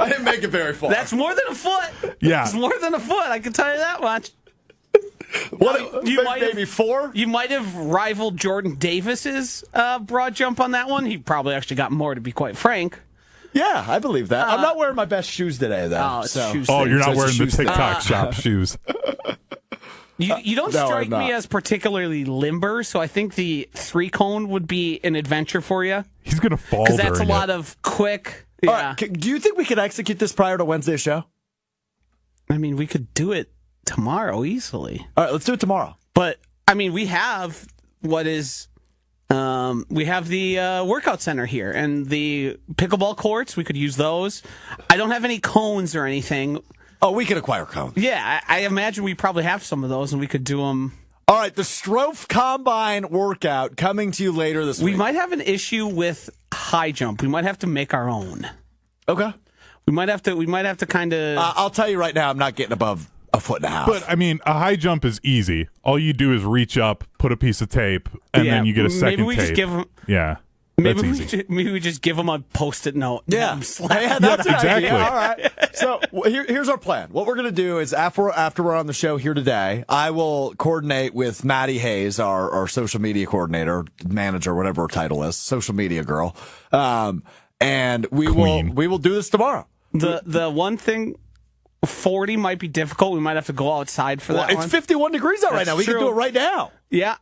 didn't make it very far. That's more than a foot. Yeah. It's more than a foot. I can tell you that much. what, you might have- maybe 4? You might have rivaled Jordan Davis's broad jump on that one. He probably actually got more, to be quite frank. Yeah, I believe that. I'm not wearing my best shoes today, though. Oh, it's shoes. Oh, you're So not it's a wearing the shoes thing. TikTok shop shoes. You don't No, strike I'm me not. as particularly limber, so I think the 3-cone would be an adventure for you. He's going to fall Because that's a during lot it. of quick. All Yeah. right, do you think we could execute this prior to Wednesday's show? I mean, we could do it tomorrow easily. All right, let's do it tomorrow. But, I mean, we have what is. We have the workout center here and the pickleball courts. We could use those. I don't have any cones or anything. Oh, we can acquire cones. Yeah, I imagine we probably have some of those and we could do them. All right, the Strouf Combine workout coming to you later this We week. might have an issue with high jump. We might have to make our own. Okay. We might have to kind of. I'll tell you right now, I'm not getting above a foot and a half. But, I mean, a high jump is easy. All you do is reach up, put a piece of tape, and then you get a second maybe we tape. just give them. Yeah, Maybe that's we, easy. maybe we just give them a post-it note. yeah, Slap yeah, that's an exactly. idea. All right. So here's our plan. What we're going to do is after we're on the show here today, I will coordinate with Maddie Hayes, our social media coordinator, manager, whatever her title is, social media girl, and we Queen. will do this tomorrow. The one thing, 40 might be difficult. We might have to go outside for that It's one. 51 degrees out right That's now. We can true. do it right now. Yeah.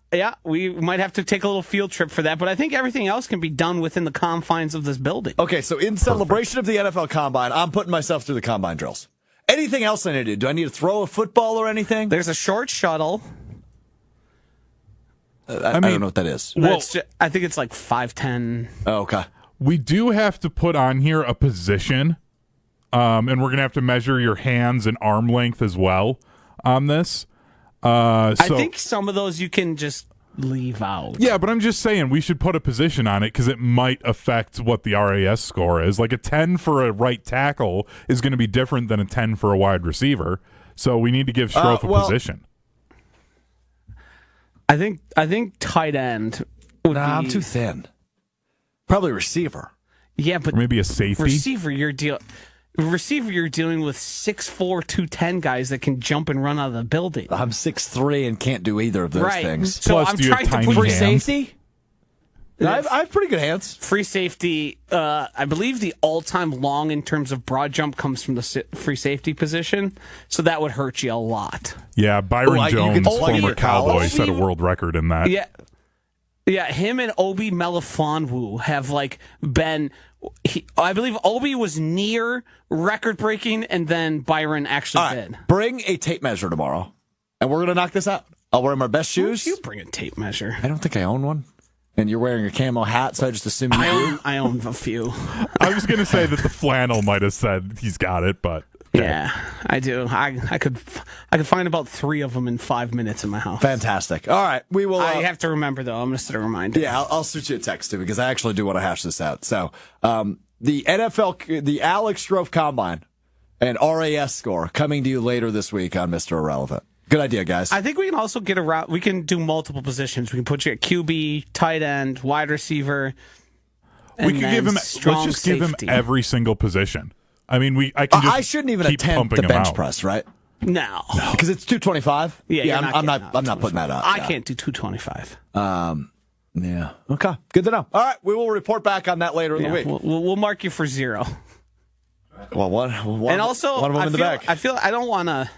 We might have to take a little field trip for that, but I think everything else can be done within the confines of this building. Okay, so in celebration of the NFL Combine, I'm putting myself through the Combine drills. Anything else I need to do? Do I need to throw a football or anything? There's a short shuttle. I don't know what that is. I think it's like 5'10". Oh, okay. We do have to put on here a position, and we're going to have to measure your hands and arm length as well on this. I think some of those you can just leave out. Yeah, but I'm just saying we should put a position on it because it might affect what the RAS score is. Like a 10 for a right tackle is going to be different than a 10 for a wide receiver. So we need to give Strouf a position. I think tight end would be... I'm too thin. Probably receiver. Yeah, but Or maybe a safety. receiver, you're dealing with 6'4", 210 guys that can jump and run out of the building. I'm 6'3" and can't do either of those Right. things. So Plus, I'm do you have trying to tiny put Free hands? safety? I have pretty good hands. free safety. I believe the all-time long in terms of broad jump comes from the free safety position, so that would hurt you a lot. Yeah, Byron like you Jones, can plug in former your Cowboy, college? set a world record in that. Yeah. Yeah, him and Obi Melifonwu have been. I believe Obi was near record breaking, and then Byron actually did. Bring a tape measure tomorrow, and we're gonna knock this out. I'll wear my best shoes. You bring a tape measure. I don't think I own one. And you're wearing a camo hat, so I just assume you do. I own a few. I was going to say that the flannel might have said he's got it, but yeah, I do. I could find about 3 of them in 5 minutes in my house. Fantastic. All right, we will. I have to remember though. I'm going to set a reminder. Yeah, I'll shoot you a text too because I actually do want to hash this out. So, the NFL, the Alex Strouf Combine and RAS score coming to you later this week on Mr. Irrelevant. Good idea, guys. I think we can also get around. We can do multiple positions. We can put you at QB, tight end, wide receiver. We can give him. Let's just give him every single position. I mean, I can. Just I shouldn't even keep attempt the bench out. press, right? No, because it's 225. Yeah, I'm not putting that up. I can't do 225. Yeah. Okay. Good to know. All right, we will report back on that later in the week. We'll mark you for 0. Well, one and also, one of them in the back. I don't want to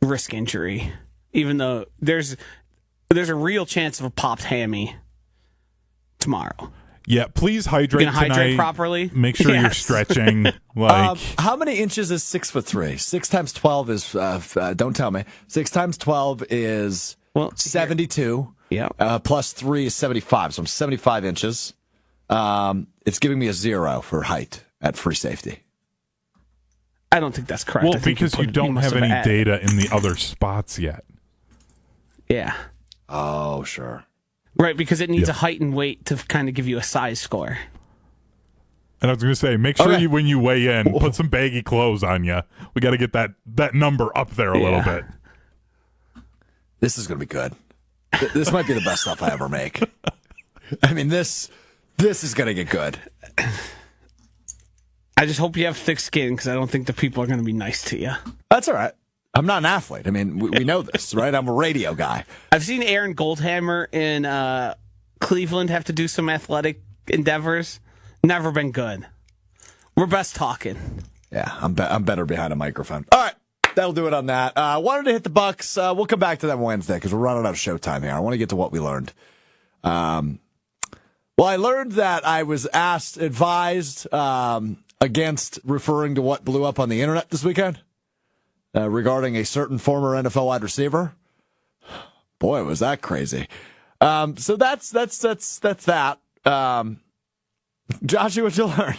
risk injury, even though there's a real chance of a popped hammy tomorrow. Yeah, please hydrate tonight. Hydrate properly. Make sure you're stretching. How many inches is 6'3"? 6 times 12 is don't tell me. 6 times 12 is 72. Yeah. Plus 3 is 75. So I'm 75 inches. It's giving me a 0 for height at free safety. I don't think that's correct. Well, because you don't have any data in the other spots yet. Yeah. Oh, sure. Right, because it needs a height and weight to kind of give you a size score. And I was going to say, make sure when you weigh in, put some baggy clothes on you. We got to get that number up there a little bit. This is going to be good. This might be the best stuff I ever make. I mean, this is going to get good. I just hope you have thick skin because I don't think the people are going to be nice to you. That's all right. I'm not an athlete. I mean, we know this, right? I'm a radio guy. I've seen Aaron Goldhammer in Cleveland have to do some athletic endeavors. Never been good. We're best talking. Yeah, I'm better behind a microphone. All right, that'll do it on that. Wanted to hit the Bucks. We'll come back to them Wednesday because we're running out of showtime here. I want to get to what we learned. Well, I learned that I was advised against referring to what blew up on the internet this weekend regarding a certain former NFL wide receiver. Boy, was that crazy. So that's that. Joshy, what'd you learn?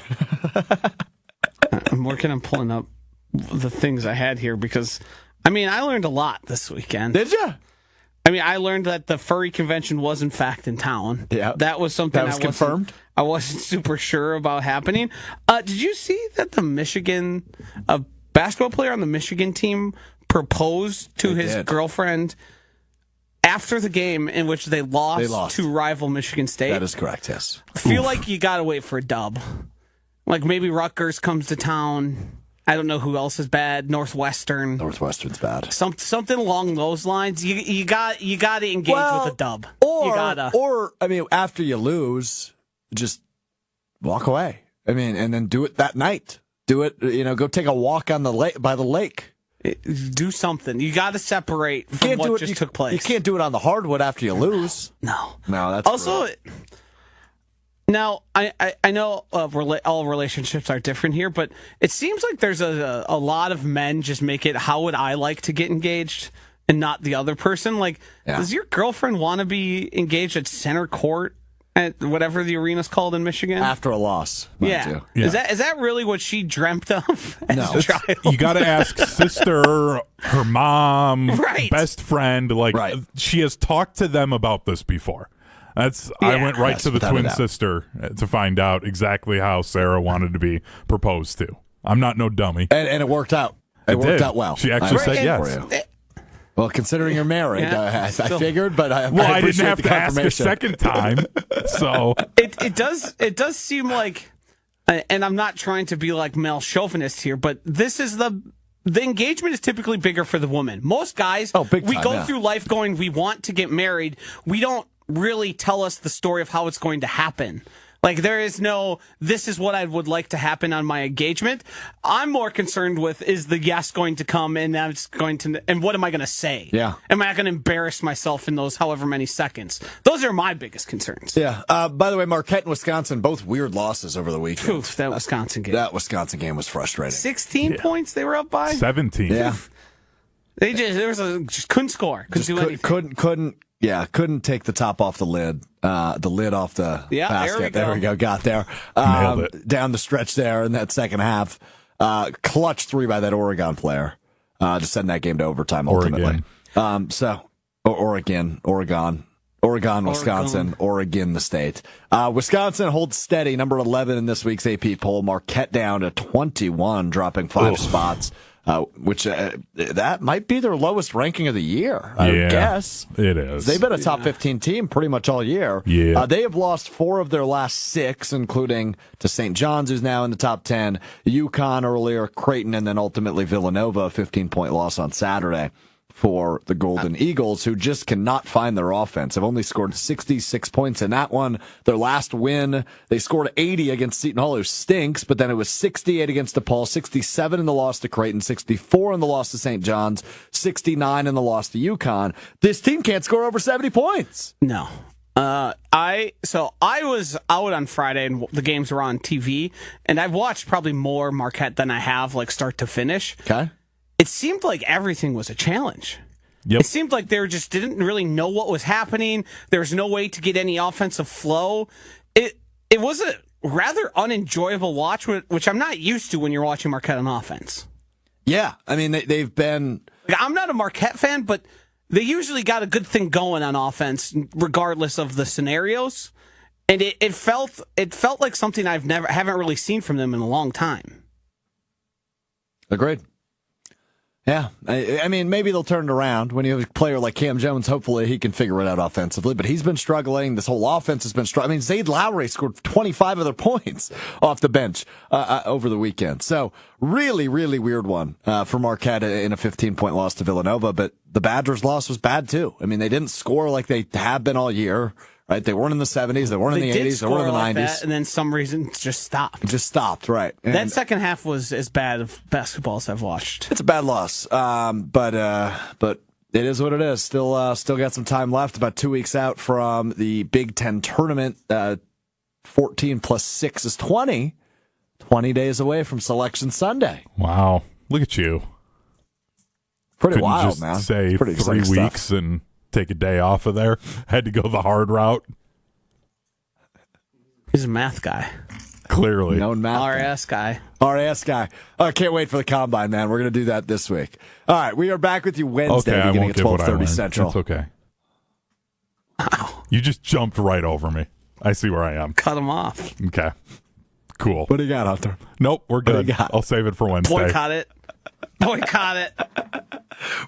I'm working on pulling up the things I had here because, I mean, I learned a lot this weekend. Did you? I mean, I learned that the furry convention was in fact in town. Yeah, that was something that was confirmed. I wasn't super sure about happening. Did you see that the Michigan basketball player on the Michigan team proposed to his girlfriend after the game in which they lost to rival Michigan State? That is correct. Yes. I feel like you got to wait for a dub. Like maybe Rutgers comes to town. I don't know who else is bad. Northwestern's bad. Something along those lines. You got to engage with a dub. Or I mean, after you lose, just walk away. I mean, and then do it that night. Do it. Go take a walk on the lake by the lake. Do something. You got to separate from what just took place. You can't do it on the hardwood after you lose. No, that's also. Brutal. Now, I know all relationships are different here, but it seems like there's a lot of men just make it, how would I like to get engaged, and not the other person. Like, does your girlfriend want to be engaged at center court at whatever the arena's called in Michigan? After a loss. Yeah. Is that really what she dreamt of as a child? You got to ask sister, her mom, best friend. She has talked to them about this before. I went to the twin sister to find out exactly how Sarah wanted to be proposed to. I'm not no dummy. And it worked out. It worked out well. She actually said yes. Well, considering you're married, I figured, but I didn't have to ask a second time. So it does seem like, and I'm not trying to be like male chauvinist here, but this is the engagement is typically bigger for the woman. Most guys, we go through life going, we want to get married. We don't really tell us the story of how it's going to happen. Like, there is no, this is what I would like to happen on my engagement. I'm more concerned with, is the yes going to come, and what am I going to say? Yeah. Am I going to embarrass myself in those however many seconds? Those are my biggest concerns. Yeah. By the way, Marquette and Wisconsin, both weird losses over the weekend. Oof, that Wisconsin game. That Wisconsin game was frustrating. 16 points they were up by? 17. Yeah. Just couldn't score. Couldn't take the top off the lid off the basket. There we go. Got there. Nailed it. Down the stretch there in that second half. Clutch 3 by that Oregon player to send that game to overtime ultimately. Oregon, Wisconsin, Oregon, the state. Wisconsin holds steady, number 11 in this week's AP poll. Marquette down to 21, dropping 5 spots. Which that might be their lowest ranking of the year, I would guess. It is. They've been a top 15 team pretty much all year. Yeah. They have lost 4 of their last 6, including to St. John's, who's now in the top 10, UConn earlier, Creighton, and then ultimately Villanova, a 15-point loss on Saturday for the Golden Eagles, who just cannot find their offense. Have only scored 66 points in that one. Their last win, they scored 80 against Seton Hall, who stinks, but then it was 68 against DePaul, 67 in the loss to Creighton, 64 in the loss to St. John's, 69 in the loss to UConn. This team can't score over 70 points. No. I was out on Friday and the games were on TV, and I've watched probably more Marquette than I have like start to finish. Okay. It seemed like everything was a challenge. Yep. It seemed like they just didn't really know what was happening. There was no way to get any offensive flow. It was a rather unenjoyable watch, which I'm not used to when you're watching Marquette on offense. Yeah, I mean they've been. I'm not a Marquette fan, but they usually got a good thing going on offense, regardless of the scenarios. And it felt like something haven't really seen from them in a long time. Agreed. Yeah, I mean, maybe they'll turn it around when you have a player like Cam Jones. Hopefully, he can figure it out offensively. But he's been struggling. This whole offense has been struggling. I mean, Zayd Lowry scored 25 other points off the bench over the weekend. So, really, really weird one for Marquette in a 15-point loss to Villanova. But the Badgers' loss was bad, too. I mean, they didn't score like they have been all year. Right, they weren't in the 70s, they weren't in the 80s, they weren't in the 90s. That, and then some reason just stopped. It just stopped, right. And that second half was as bad of basketball as I've watched. It's a bad loss, but it is what it is. Still got some time left, about 2 weeks out from the Big Ten tournament. 14 plus 6 is 20. 20 days away from Selection Sunday. Wow, look at you. Pretty Couldn't wild, just man. Say pretty 3 weeks stuff. and take a day off of there. Had to go the hard route. He's a math guy. Clearly. Known math RS guy. RS guy. I can't wait for the combine, man. We're going to do that this week. All right, we are back with you Wednesday beginning at 12:30 Central. It's okay. Wow. You just jumped right over me. I see where I am. Cut him off. Okay. Cool. What do you got, Hunter? Nope, we're good. do you got? I'll save it for Wednesday. Boycott it. Boycott it.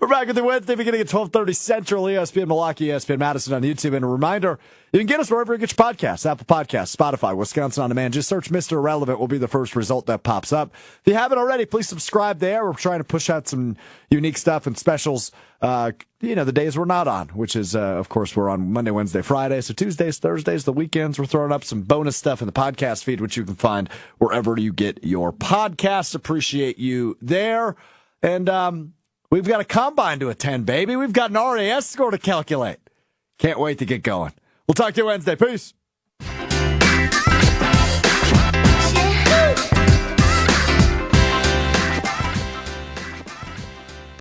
We're back with you Wednesday beginning at 12:30 Central, ESPN Milwaukee, ESPN Madison on YouTube. And a reminder, you can get us wherever you get your podcasts, Apple Podcasts, Spotify, Wisconsin On Demand. Just search Mr. Irrelevant will be the first result that pops up. If you haven't already, please subscribe there. We're trying to push out some unique stuff and specials, the days we're not on, which is, of course, we're on Monday, Wednesday, Friday. So Tuesdays, Thursdays, the weekends, we're throwing up some bonus stuff in the podcast feed, which you can find wherever you get your podcasts. Appreciate you there. And we've got a combine to attend, baby. We've got an RAS score to calculate. Can't wait to get going. We'll talk to you Wednesday. Peace.